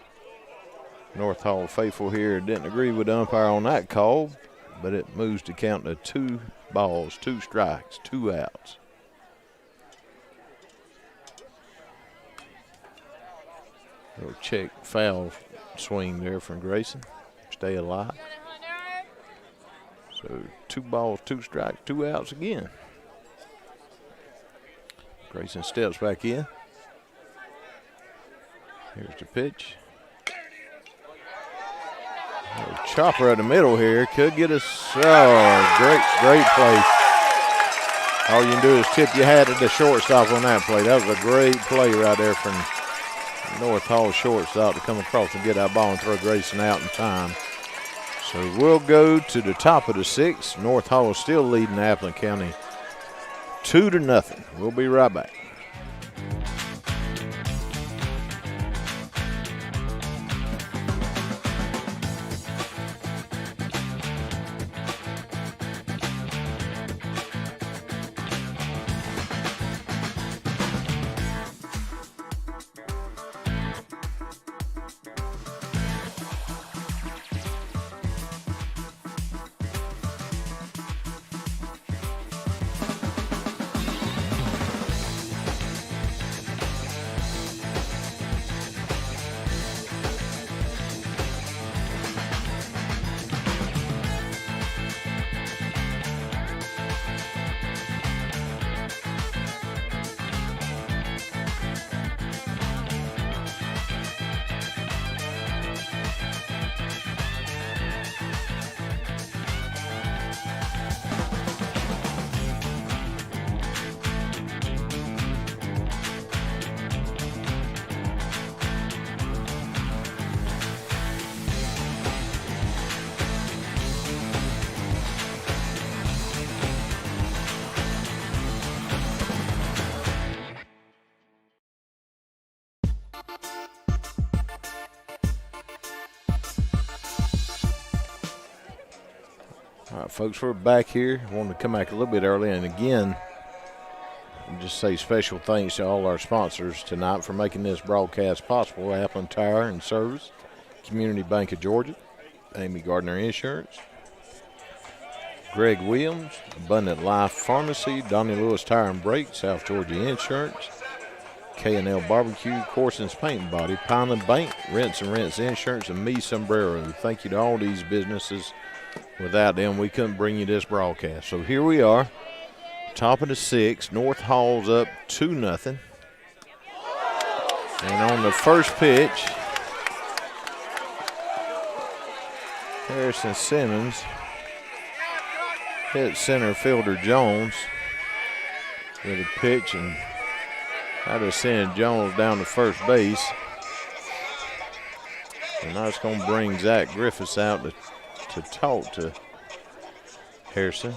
North Hall faithful here didn't agree with the umpire on that call, but it moves to count to 2 balls, 2 strikes, 2 outs. Little check foul swing there from Grayson. Stay alive. So 2 balls, 2 strikes, 2 outs again. Grayson steps back in. Here's the pitch. Chopper at the middle here could get us. Oh, great play. All you can do is tip your hat at the shortstop on that play. That was a great play right there from North Hall shortstop to come across and get that ball and throw Grayson out in time. So we'll go to the top of the 6th. North Hall still leading Appleton County 2-0. We'll be right back. All right, folks, we're back here. I wanted to come back a little bit early, and again, just say special thanks to all our sponsors tonight for making this broadcast possible. Appleton Tire and Service, Community Bank of Georgia, Amy Gardner Insurance, Greg Williams, Abundant Life Pharmacy, Donnie Lewis Tire and Brake, South Georgia Insurance, K&L Barbecue, Corson's Paint and Body, Pineland Bank, Rents and Rents Insurance, and Me Sombrero. Thank you to all these businesses. Without them, we couldn't bring you this broadcast. So here we are, top of the 6th. North Hall's up 2-0. And on the first pitch, Harrison Simmons hit center fielder Jones with a pitch, and that is sending Jones down to first base. And that's going to bring Zach Griffiths out to talk to Harrison.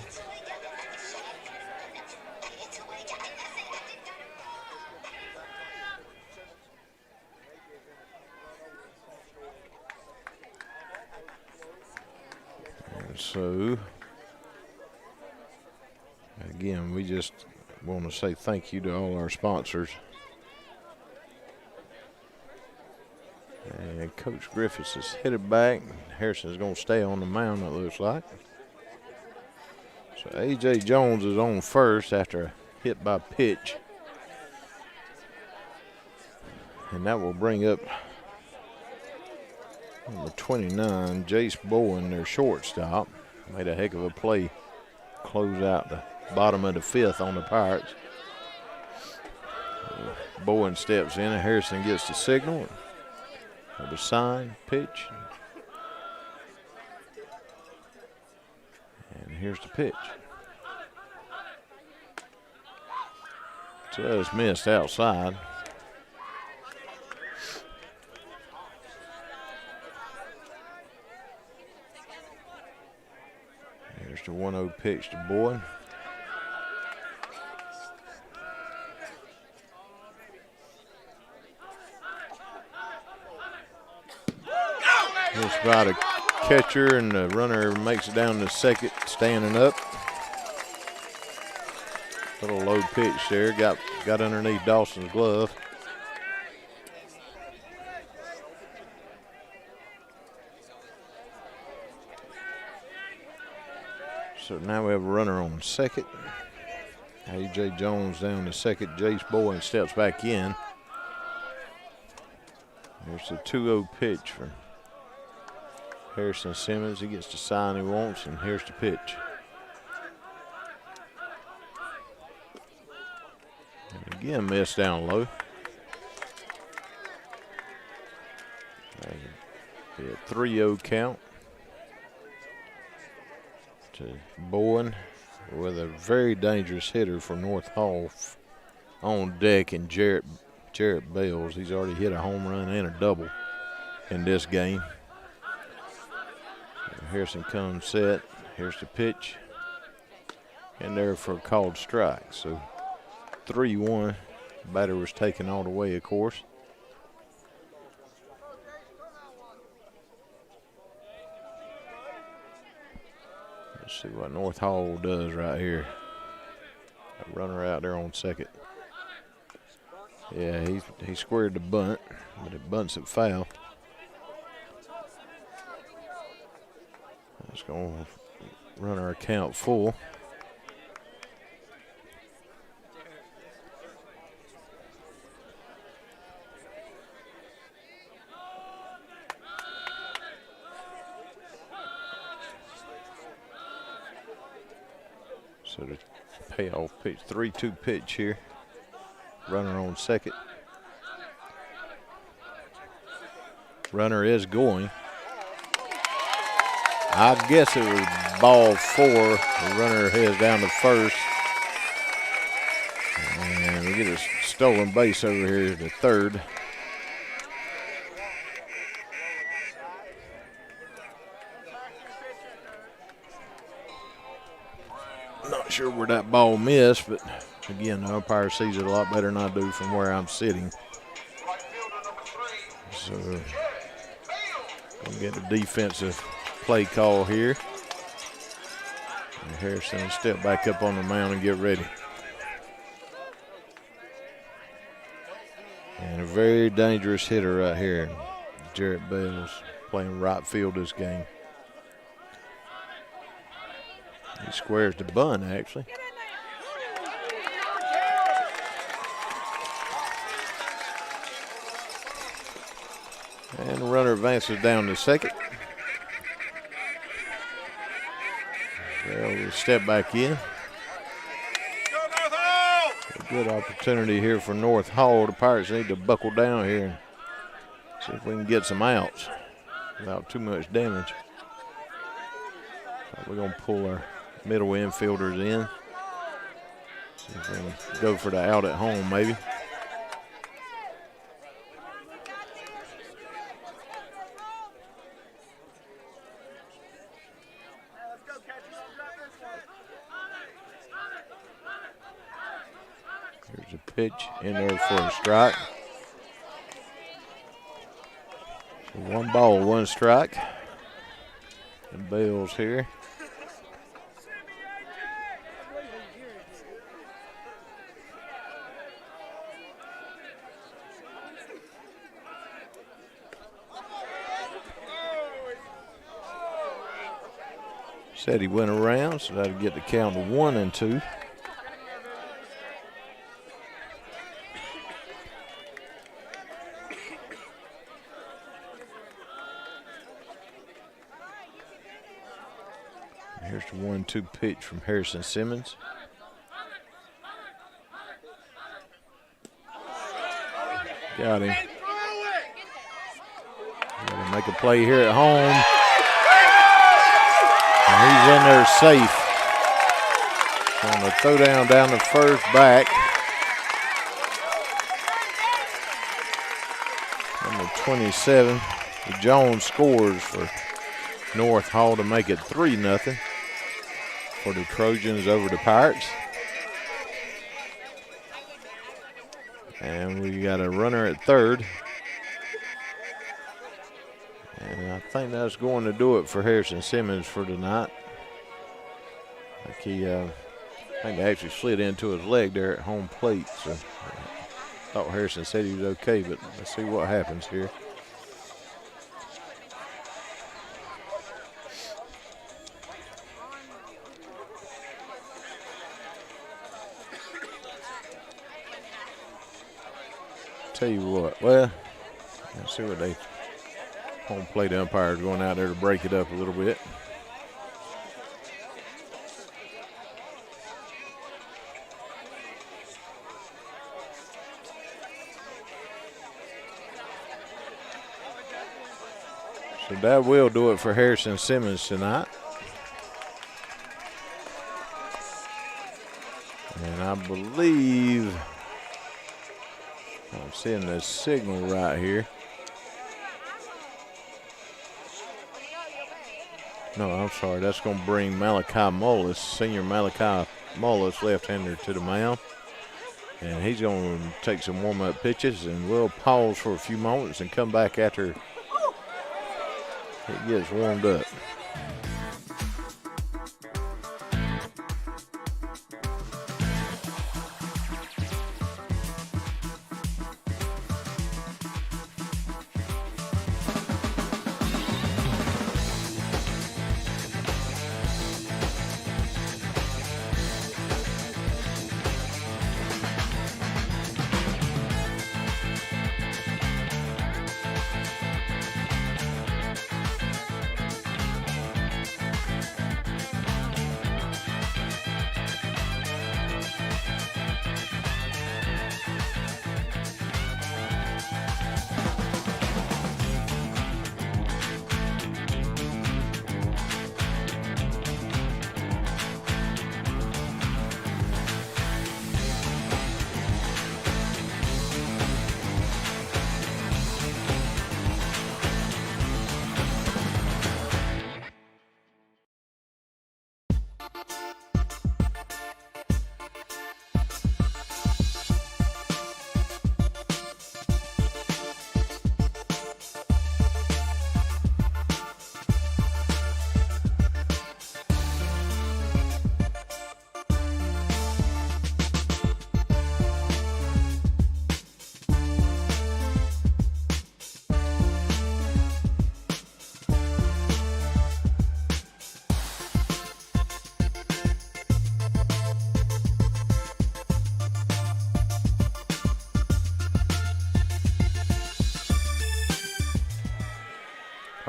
And so, again, we just want to say thank you to all our sponsors. And Coach Griffiths is headed back. Harrison is going to stay on the mound, it looks like. So A.J. Jones is on first after a hit by pitch. And that will bring up number 29, Jace Bowen, their shortstop. Made a heck of a play. Close out the bottom of the 5th on the Pirates. Bowen steps in and Harrison gets the signal. The sign, pitch. And here's the pitch. Just missed outside. Here's the 1-0 pitch to Boyd. Just by the catcher, and the runner makes it down to second, standing up. Little low pitch there, got underneath Dawson's glove. So now we have a runner on second. A.J. Jones down to second. Jace Bowen steps back in. There's the 2-0 pitch for Harrison Simmons. He gets the sign he wants, and here's the pitch. And again, missed down low. Be a 3-0 count to Bowen with a very dangerous hitter for North Hall on deck, and Jarrett Jarrett Bales. He's already hit a home run and a double in this game. Harrison comes set. Here's the pitch. And there for a called strike. So 3-1. Batter was taken all the way, of course. Let's see what North Hall does right here. A runner out there on second. Yeah, he squared the bunt, but it bunts it foul. That's going to run our account full. So the payoff pitch, 3-2 pitch here. Runner on second. Runner is going. I guess it was ball 4. The runner heads down to first. And we get a stolen base over here to third. Not sure where that ball missed, but again, the umpire sees it a lot better than I do from where I'm sitting. So, gonna get the defensive play call here. And Harrison will step back up on the mound and get ready. And a very dangerous hitter right here, Jarrett Bales, playing right field this game. He squares the bunt, actually. And the runner advances down to second. Well, we'll step back in. A good opportunity here for North Hall. The Pirates need to buckle down here and see if we can get some outs without too much damage. So we're going to pull our middle infielders in. See if we can go for the out at home, maybe. Here's a pitch in there for a strike. So 1 ball, 1 strike. And Bales here. Said he went around, so that'll get the count to 1-2. Here's the 1-2 pitch from Harrison Simmons. Got him. Gotta make a play here at home. And he's in there safe. On the throw down the first back. Number 27. Jones scores for North Hall to make it 3-0 for the Trojans over the Pirates. And we got a runner at third. And I think that's going to do it for Harrison Simmons for tonight. I think he actually slid into his leg there at home plate. So I thought Harrison said he was okay, but let's see what happens here. Tell you what, well, let's see what they home plate umpires going out there to break it up a little bit. So that will do it for Harrison Simmons tonight. And I believe I'm seeing the signal right here. No, I'm sorry. That's going to bring Malachi Mullis, senior Malachi Mullis, left-hander, to the mound. And he's going to take some warm-up pitches, and we'll pause for a few moments and come back after it gets warmed up.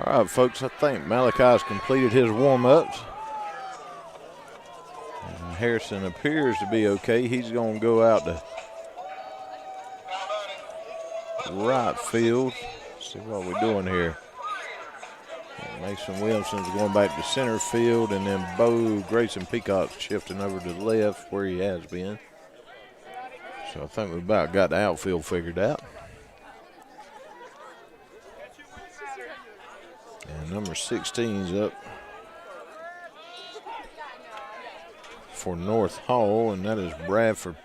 All right, folks, I think Malachi's completed his warm-ups. Harrison appears to be okay. He's going to go out to right field. See what we're doing here. Mason Wilson's going back to center field, and then Bo Grayson Peacock's shifting over to the left where he has been. So I think we've about got the outfield figured out. And number 16's up for North Hall, and that is Bradford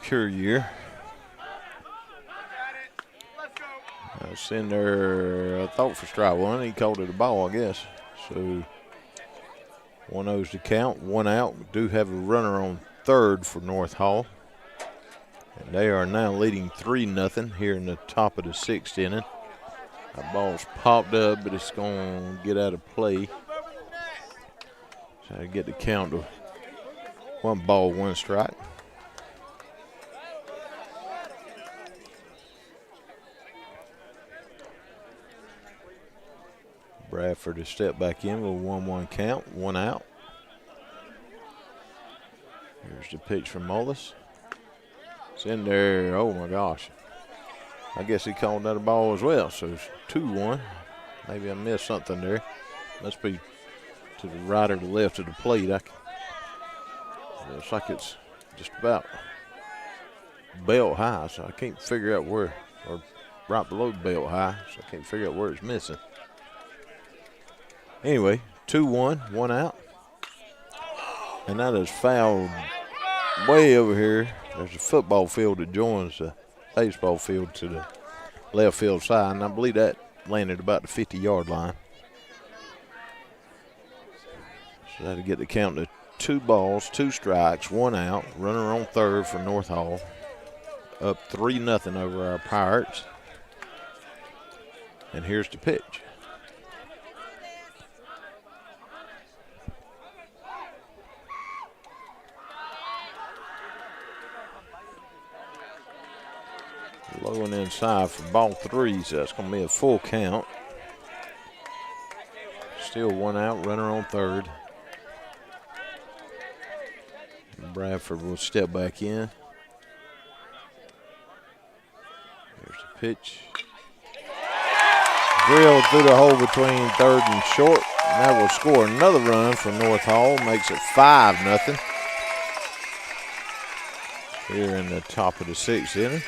Pure. That's in there, I thought for strike one. He called it a ball, I guess. So 1-0's the count, 1 out. We do have a runner on third for North Hall. And they are now leading 3-0 here in the top of the 6th inning. That ball's popped up, but it's going to get out of play. So I get the count to 1 ball, 1 strike. Bradford to step back in with a 1-1 count, 1 out. Here's the pitch from Mullis. It's in there. Oh my gosh. I guess he called that a ball as well. So it's 2-1. Maybe I missed something there. Must be to the right or the left of the plate. Looks like it's just about belt high, so I can't figure out where, or right below belt high, so I can't figure out where it's missing. Anyway, 2-1, 1 out. And that is fouled way over here. There's a football field that joins the baseball field to the left field side, and I believe that landed about the 50-yard line. So that'll get the count to 2 balls, 2 strikes, 1 out. Runner on third for North Hall. Up 3-0 over our Pirates. And here's the pitch. Low and inside for ball 3, so that's going to be a full count. Still 1 out, runner on third. And Bradford will step back in. Here's the pitch. Drilled through the hole between third and short. And that will score another run for North Hall, makes it 5-0. Here in the top of the 6th inning.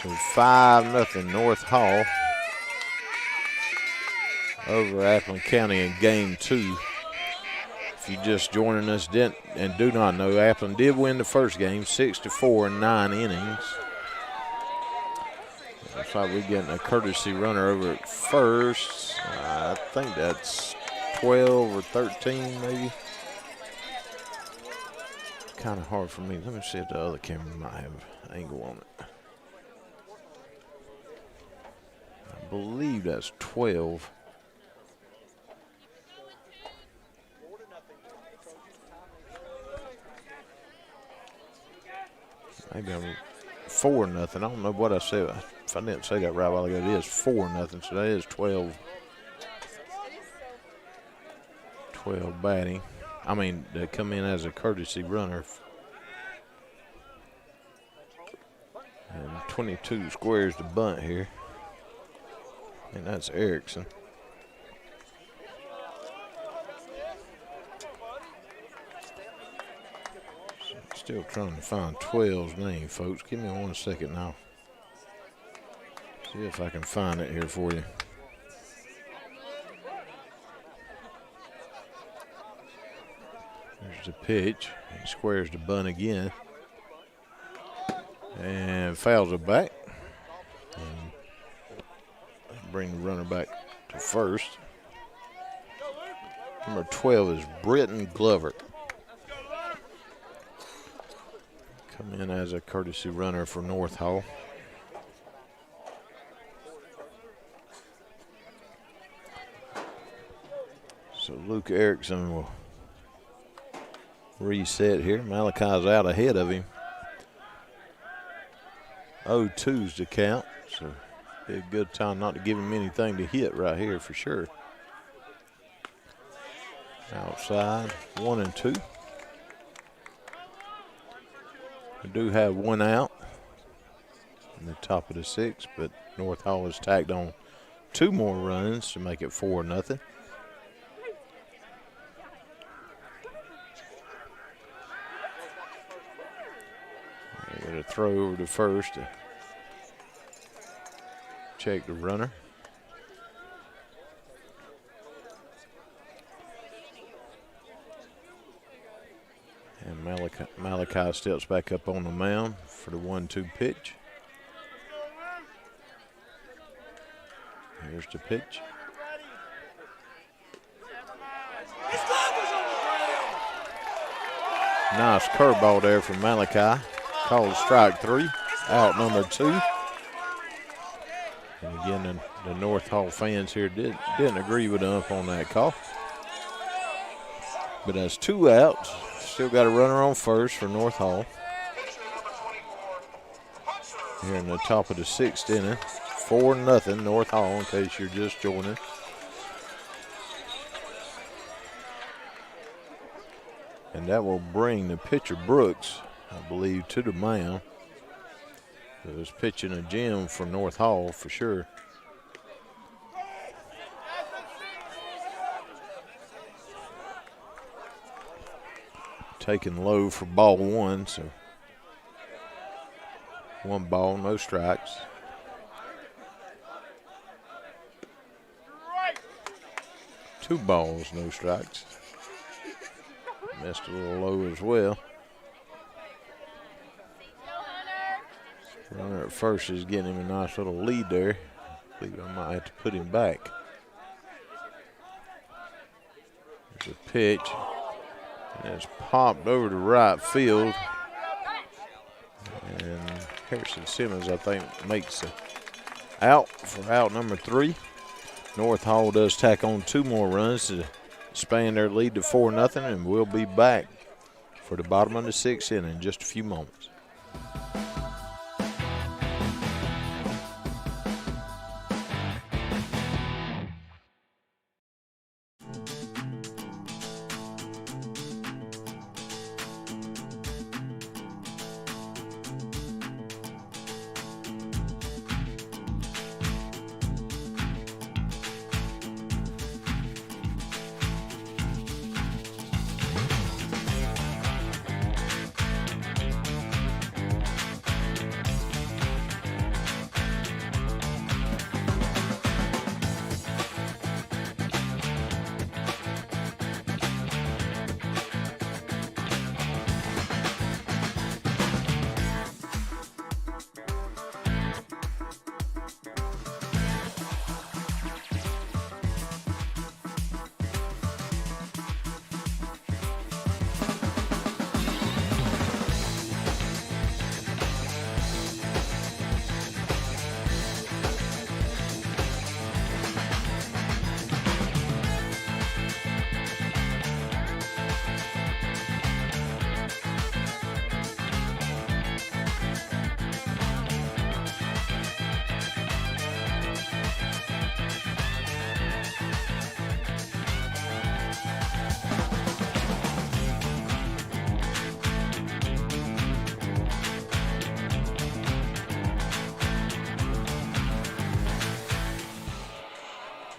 So 5-0 North Hall over Appleton County in game 2. If you're just joining us and do not know, Appleton did win the first game 6-4 in 9 innings. Looks like we're getting a courtesy runner over at first. I think that's 12 or 13 maybe. Kind of hard for me. Let me see if the other camera might have an angle on it. I believe that's 12. Maybe I'm 4-0. I don't know what I said. If I didn't say that right a while ago, it is 4-0. So that is 12. 12 batting. I mean, they come in as a courtesy runner. And 22 squares the bunt here. And that's Erickson. Still trying to find 12's name, folks. Give me 1 second now. See if I can find it here for you. There's the pitch. He squares the bunt again. And fouls it back. And bring the runner back to first. Number 12 is Britton Glover. Come in as a courtesy runner for North Hall. So Luke Erickson will reset here. Malachi's out ahead of him. 0-2's the count. So be a good time not to give him anything to hit right here for sure. Outside, 1-2. We do have 1 out in the top of the 6th, but North Hall has tagged on 2 more runs to make it 4-0. Got a throw over to first to check the runner. And Malachi steps back up on the mound for the 1-2 pitch. Here's the pitch. Nice curveball there from Malachi. Called strike 3, out number 2. And again, the North Hall fans here didn't agree with the ump on that call. But that's 2 outs. Still got a runner on first for North Hall. Here in the top of the 6th inning. 4-0 North Hall, in case you're just joining. And that will bring the pitcher Brooks, I believe, to the mound. It was pitching a gem for North Hall for sure. Taking low for ball 1, so 1 ball, no strikes. Two balls, no strikes. Missed a little low as well. Runner at first is getting him a nice little lead there. I believe I might have to put him back. There's a pitch. And it's popped over to right field. And Harrison Simmons, I think, makes it out for out number 3. North Hall does tack on 2 more runs to expand their lead to 4-0, and we'll be back for the bottom of the 6th inning in just a few moments.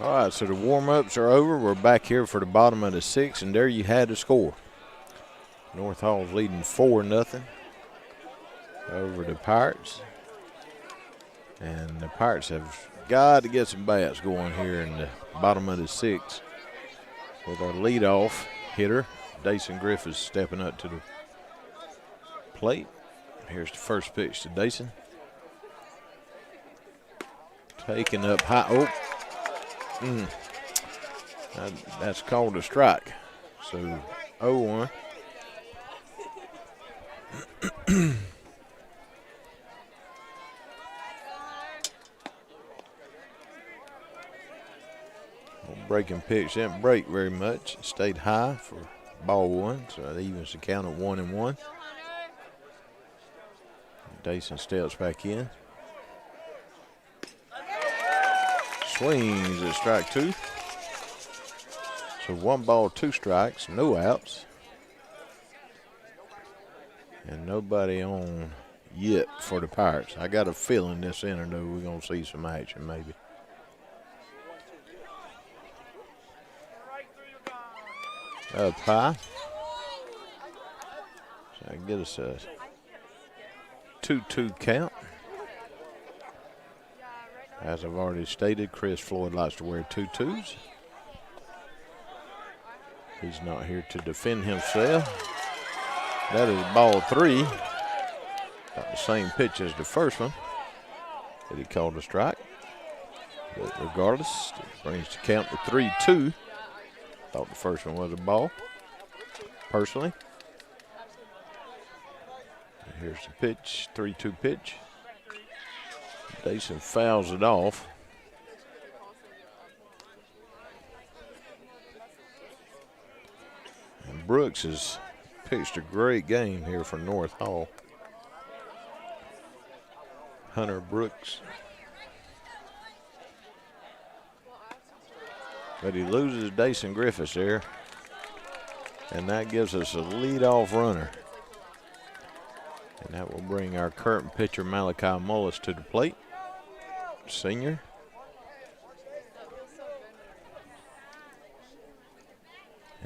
All right, so the warm-ups are over. We're back here for the bottom of the sixth, and there you had the score. North Hall's leading 4-0 over the Pirates. And the Pirates have got to get some bats going here in the bottom of the sixth with our leadoff hitter, Dason Griffiths, stepping up to the plate. Here's the first pitch to Dason. Taking up high. Oh, that's called a strike. So 0-1. Breaking pitch didn't break very much. It stayed high for ball one, so that evens the count at 1-1. Dason steps back in. Swings at strike two. So 1 ball, 2 strikes, no outs. And nobody on yet for the Pirates. I got a feeling this inning, though, we're going to see some action maybe. Up high. So I can get us a 2-2 count. As I've already stated, Chris Floyd likes to wear 2-2s. He's not here to defend himself. That is ball 3. About the same pitch as the first one that he called a strike. But regardless, it brings the count to 3-2. Thought the first one was a ball, personally. And here's the pitch, 3-2 pitch. Dason fouls it off. And Brooks has pitched a great game here for North Hall. Hunter Brooks. But he loses Dason Griffiths there. And that gives us a leadoff runner. And that will bring our current pitcher Malachi Mullis to the plate. Senior.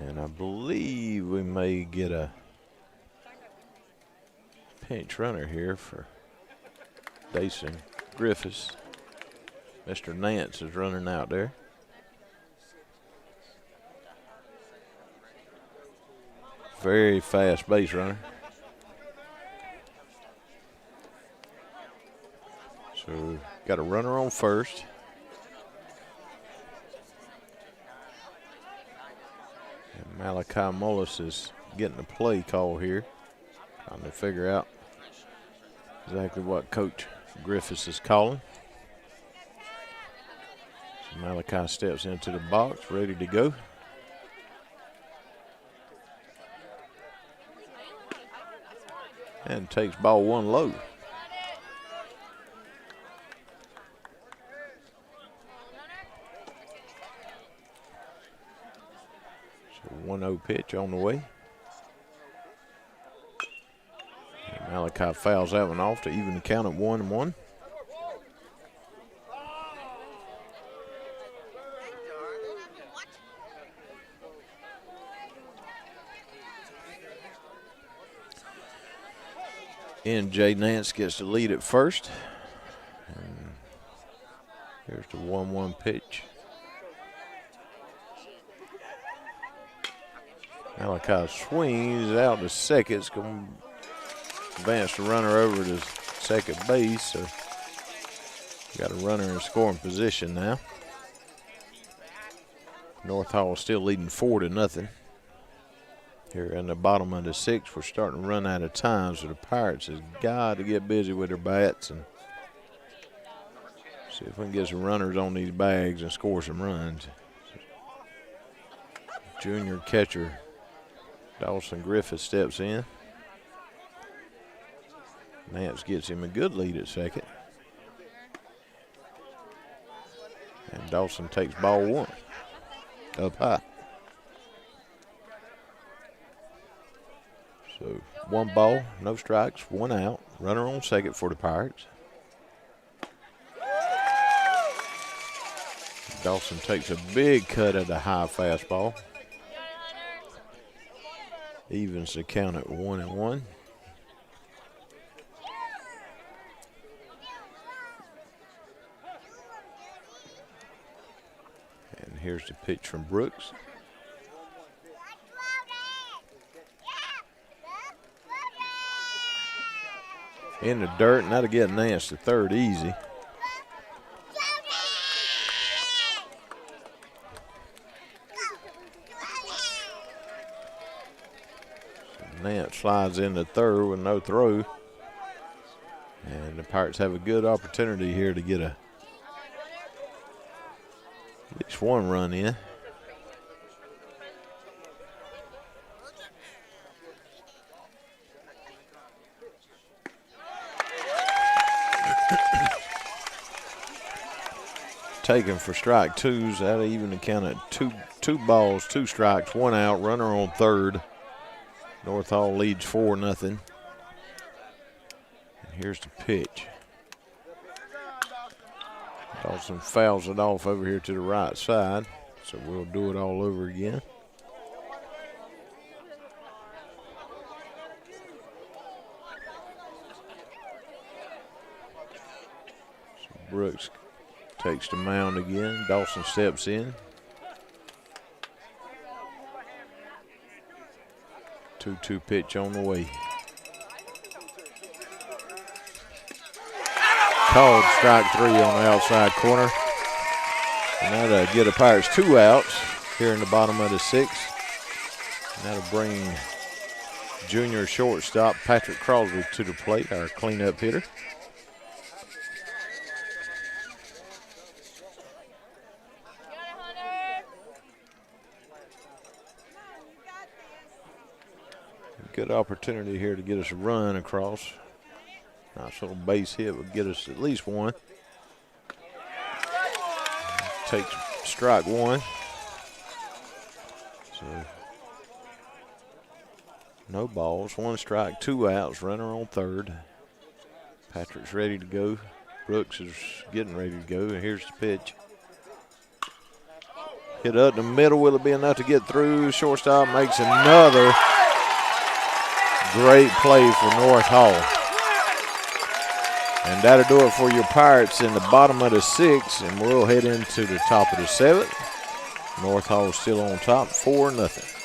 And I believe we may get a pinch runner here for Dason Griffiths. Mr. Nance is running out there. Very fast base runner. So got a runner on first. And Malachi Mullis is getting a play call here. Trying to figure out exactly what Coach Griffiths is calling. So Malachi steps into the box, ready to go. And takes ball 1 low. So 1-0 pitch on the way. And Malachi fouls that one off to even the count at 1-1. And Jay Nance gets the lead at first. And here's the 1-1 pitch. Malachi swings out to second. It's going to advance the runner over to second base. So got a runner in scoring position now. North Hall still leading 4-0. Here in the bottom of the sixth, we're starting to run out of time, so the Pirates has got to get busy with their bats and see if we can get some runners on these bags and score some runs. Junior catcher Dawson Griffith steps in. Nance gets him a good lead at second. And Dawson takes ball 1 up high. So 1 ball, no strikes, 1 out. Runner on second for the Pirates. Dawson takes a big cut at a high fastball. Evens the count at 1-1. And here's the pitch from Brooks. In the dirt, and that'll get Nance to third easy. Nance slides into third with no throw. And the Pirates have a good opportunity here to get at least one run in. Taken for strike twos. That'll even account at two balls, 2 strikes, 1 out, runner on third. North Hall leads 4-0. And here's the pitch. Dawson fouls it off over here to the right side, so we'll do it all over again. So Brooks takes the mound again. Dawson steps in. 2-2 pitch on the way. Called strike 3 on the outside corner. And that'll get the Pirates 2 outs here in the bottom of the 6th. And that'll bring junior shortstop Patrick Crosby to the plate, our cleanup hitter. Good opportunity here to get us a run across. Nice little base hit would get us at least one. Takes strike 1. So no balls, 1 strike, 2 outs, runner on third. Patrick's ready to go. Brooks is getting ready to go, and here's the pitch. Hit up the middle, will it be enough to get through? Shortstop makes another great play for North Hall. And that'll do it for your Pirates in the bottom of the 6th, and we'll head into the top of the 7th. North Hall still on top, 4-0.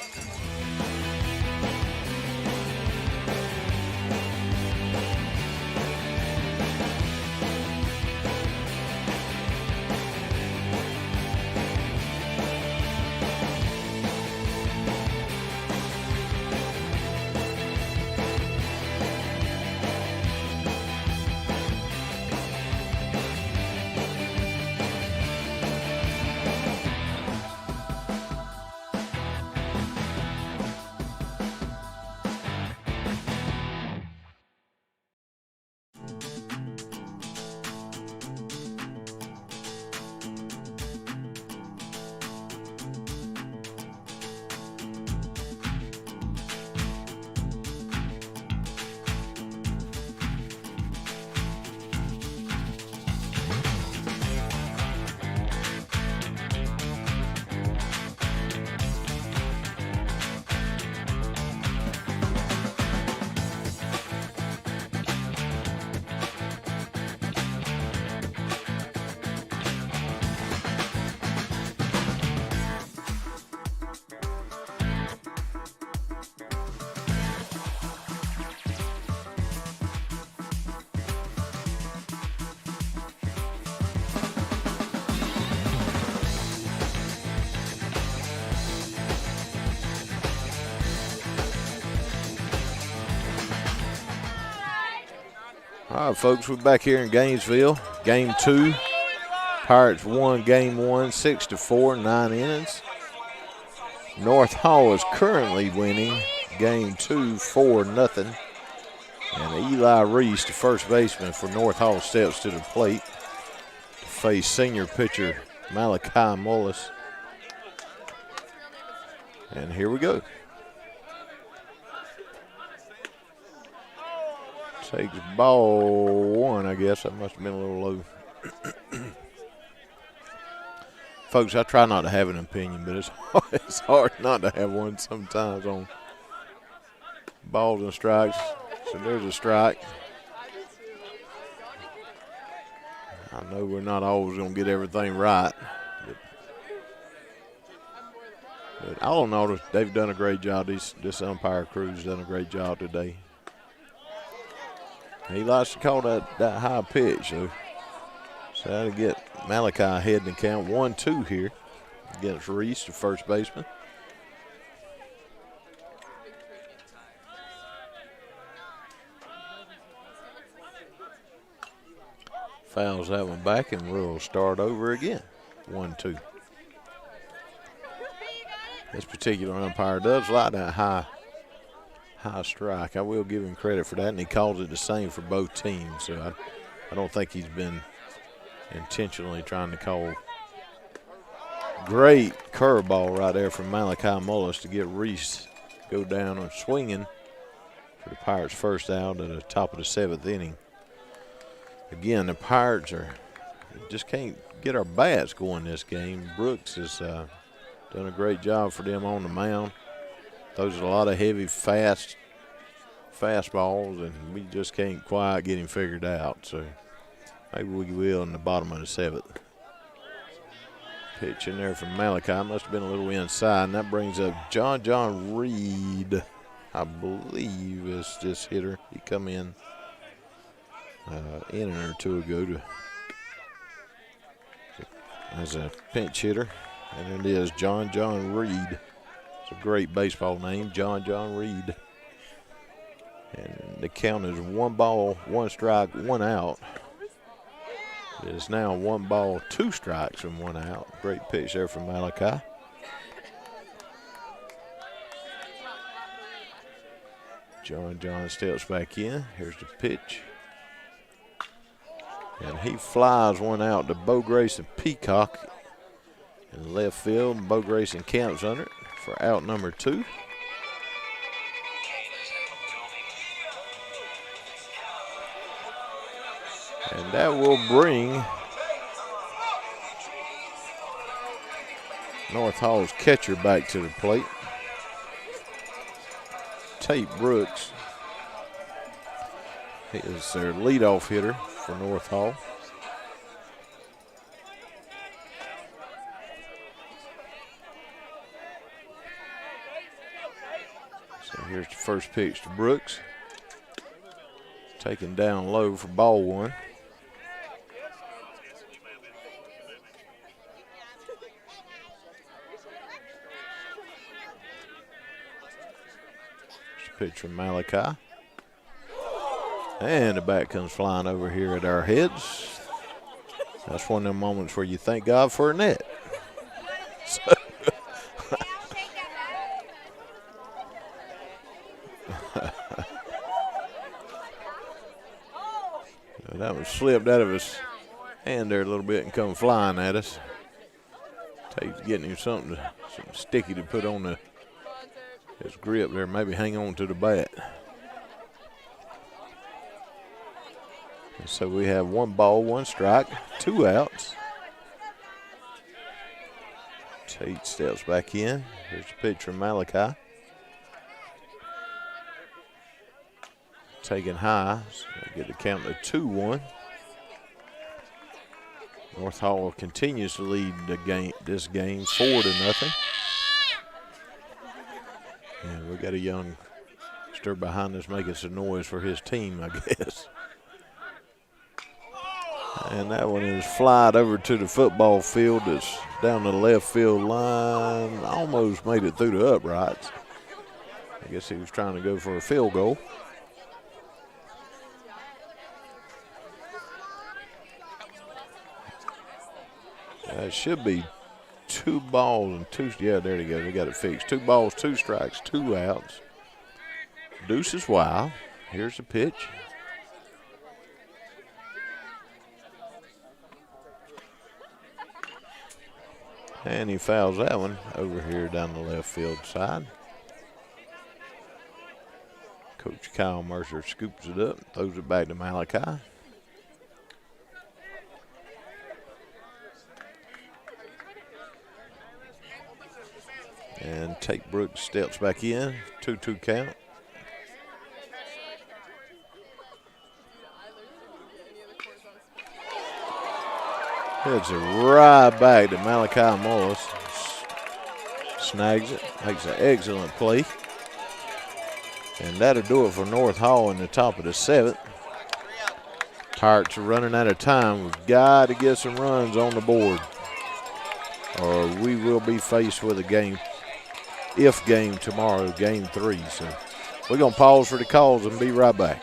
All right, folks, we're back here in Gainesville. Game 2. Pirates won Game 1, 6-4, 9 innings. North Hall is currently winning Game 2, 4-0. And Eli Reese, the first baseman for North Hall, steps to the plate to face senior pitcher Malachi Mullis. And here we go. Takes ball 1, I guess. That must have been a little low. Folks, I try not to have an opinion, but it's hard not to have one sometimes on balls and strikes. So there's a strike. I know we're not always going to get everything right. But all in all, they've done a great job. This umpire crew's done a great job today. He likes to call that high pitch. So that'll get Malachi ahead in the count. 1-2 here against Reese, the first baseman. Fouls that one back, and we'll start over again. 1-2. This particular umpire does like that high strike. I will give him credit for that, and he calls it the same for both teams. So I don't think he's been intentionally trying to call. Great curveball right there from Malachi Mullis to get Reese go down and swinging for the Pirates' first out at the top of the 7th inning. Again, the Pirates just can't get our bats going this game. Brooks has done a great job for them on the mound. Those are a lot of heavy, fastballs, and we just can't quite get him figured out. So maybe we will in the bottom of the 7th. Pitch in there from Malachi. Must have been a little inside, and that brings up John Reed, I believe is this hitter. He come in inning or two ago as a pinch hitter. And it is John Reed. It's a great baseball name, John Reed. And the count is 1 ball, 1 strike, 1 out. It is now 1 ball, 2 strikes and 1 out. Great pitch there from Malachi. John steps back in. Here's the pitch. And he flies one out to Bo Grayson Peacock in left field. Bo Grayson camps under it for out number 2. And that will bring North Hall's catcher back to the plate. Tate Brooks. He is their leadoff hitter for North Hall. So here's the first pitch to Brooks. Taken down low for ball 1. Pitch from Malachi. And the bat comes flying over here at our heads. That's one of them moments where you thank God for a net. So that one slipped out of his hand there a little bit and come flying at us. Tate's getting him something sticky to put on his grip there, maybe hang on to the bat. And so we have 1 ball, 1 strike, 2 outs. Tate steps back in. Here's the pitch from Malachi. Taken high, so get the count to 2-1. North Hall continues to lead this game 4-0. And we got a youngster behind us making some noise for his team, I guess. And that one is flied over to the football field. It's down the left field line. Almost made it through the uprights. I guess he was trying to go for a field goal. It should be 2 balls and 2. Yeah, there you go. We got it fixed. 2 balls, 2 strikes, 2 outs. Deuce is wild. Here's the pitch. And he fouls that one over here down the left field side. Coach Kyle Mercer scoops it up, throws it back to Malachi. And Tate Brooks steps back in. 2-2 count. Hits it right back to Malachi Morris. Snags it. Makes an excellent play. And that'll do it for North Hall in the top of the 7th. Pirates are running out of time. We've got to get some runs on the board, or we will be faced with a game tomorrow, game 3. So we're going to pause for the calls and be right back.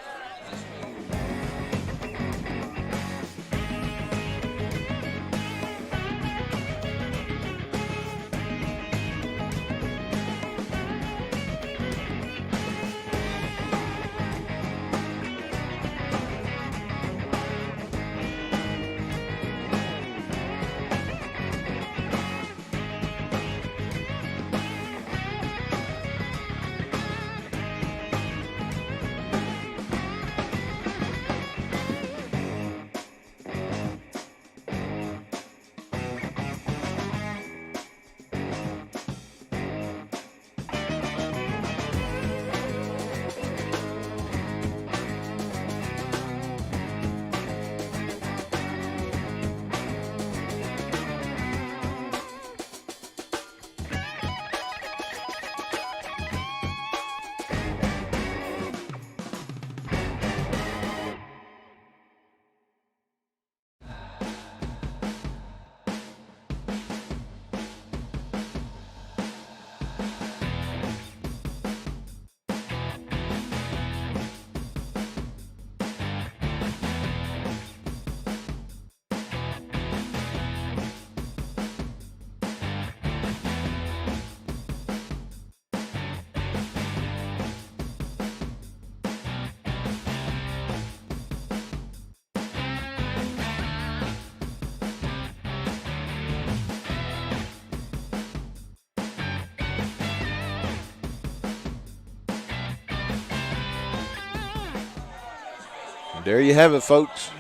There you have it, folks.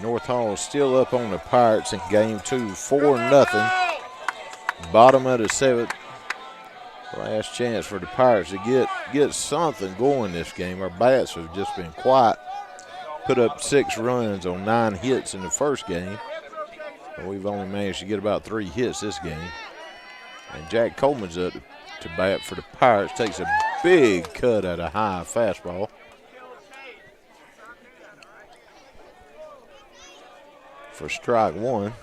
North Hall is still up on the Pirates in game 2, 4-0. Bottom of the 7th. Last chance for the Pirates to get something going this game. Our bats have just been quiet. Put up 6 runs on 9 hits in the first game. And we've only managed to get about 3 hits this game. And Jack Coleman's up to bat for the Pirates. Takes a big cut at a high fastball. For strike 1.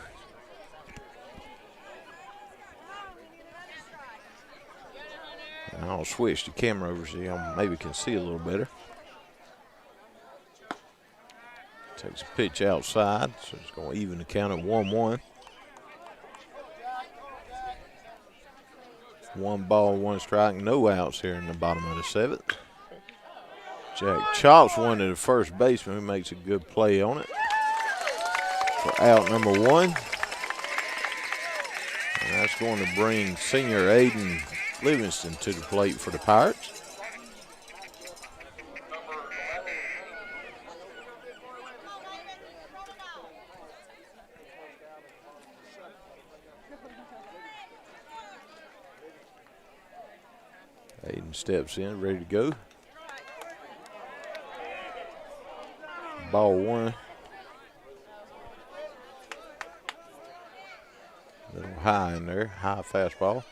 And I'll switch the camera over so y'all maybe can see a little better. Takes a pitch outside, so it's going to even the count at 1-1. 1 ball, 1 strike, no outs here in the bottom of the 7th. Jack chops one to the first baseman who makes a good play on it for out number 1. And that's going to bring senior Aiden Livingston to the plate for the Pirates. Aiden steps in, ready to go. Ball 1. Little high in there, high fastball.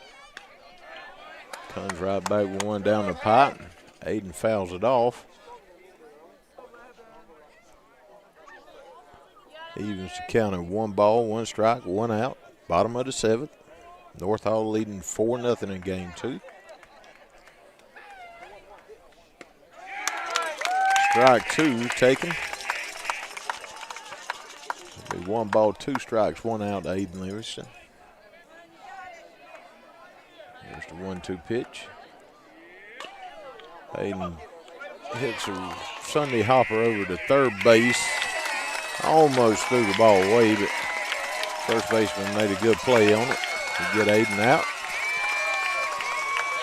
Comes right back with 1 down the pipe. Aiden fouls it off. Evens the count at 1 ball, 1 strike, 1 out. Bottom of the 7th. North Hall leading 4-0 in game 2. Strike 2 taken. It'll be 1 ball, 2 strikes, 1 out to Aiden Livingston. There's the 1-2 pitch. Aiden hits a Sunday hopper over to third base. Almost threw the ball away, but first baseman made a good play on it to get Aiden out.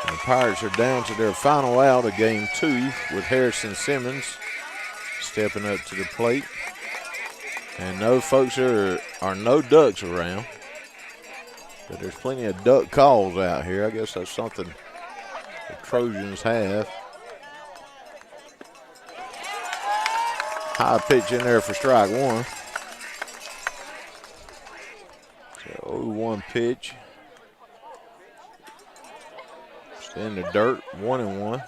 And the Pirates are down to their final out of game 2 with Harrison Simmons stepping up to the plate. And no folks are no ducks around. But there's plenty of duck calls out here. I guess that's something the Trojans have. High pitch in there for strike one. So 0-1 pitch. It's in the dirt, 1-1.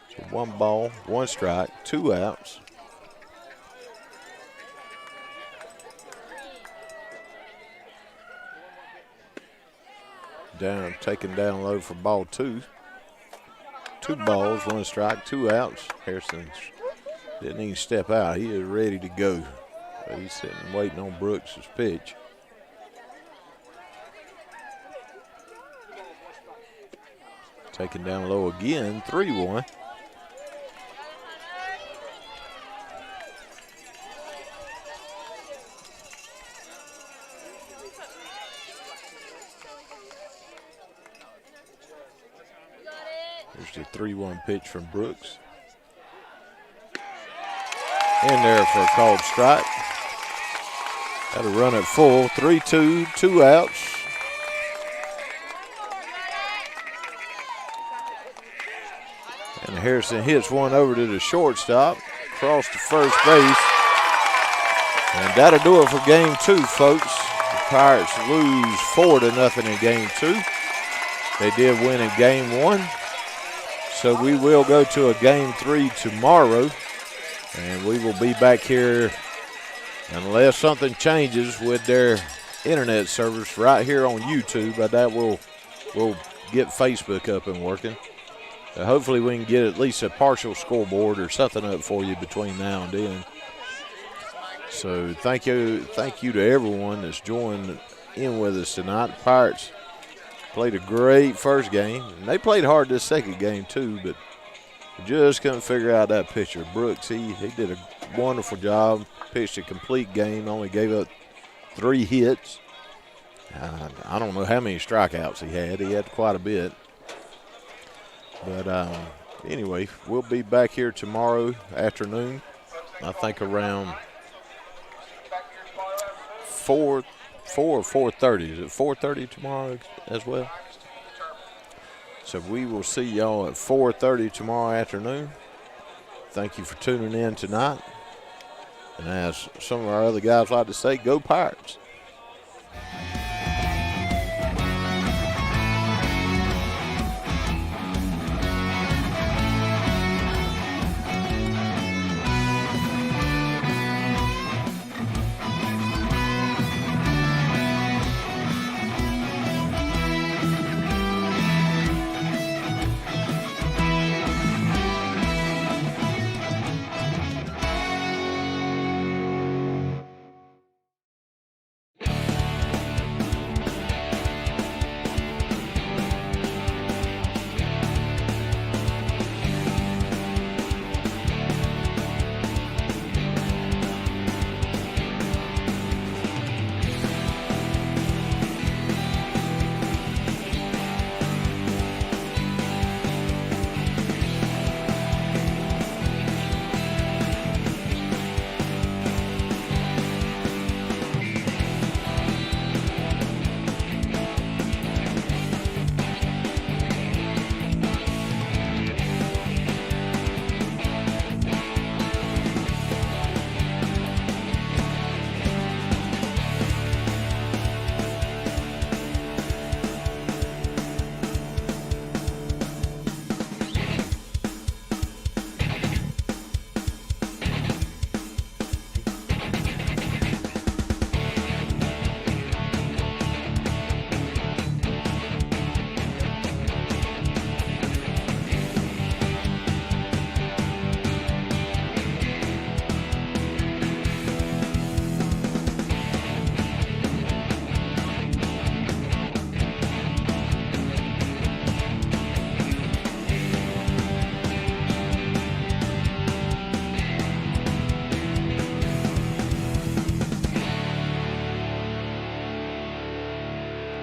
So 1 ball, 1 strike, 2 outs. Taken down low for ball 2. 2 balls, 1 strike, 2 outs. Harrison didn't even step out. He is ready to go. So he's sitting waiting on Brooks' pitch. Taken down low again, 3-1. Here's the 3-1 pitch from Brooks. In there for a called strike. Got a run at full, 3-2, 2 outs. And Harrison hits one over to the shortstop, across to first base. And that'll do it for game 2, folks. The Pirates lose 4-0 in game 2. They did win in game 1. So we will go to a game 3 tomorrow. And we will be back here unless something changes with their internet service right here on YouTube. But that we'll get Facebook up and working. Hopefully we can get at least a partial scoreboard or something up for you between now and then. So thank you to everyone that's joined in with us tonight. The Pirates played a great first game, and they played hard this second game too, but just couldn't figure out that pitcher. Brooks, he did a wonderful job, pitched a complete game, only gave up 3 hits. I don't know how many strikeouts he had. He had quite a bit. But anyway, we'll be back here tomorrow afternoon. I think around 4 or 4:30. Is it 4:30 tomorrow as well? So we will see y'all at 4:30 tomorrow afternoon. Thank you for tuning in tonight. And as some of our other guys like to say, go Pirates.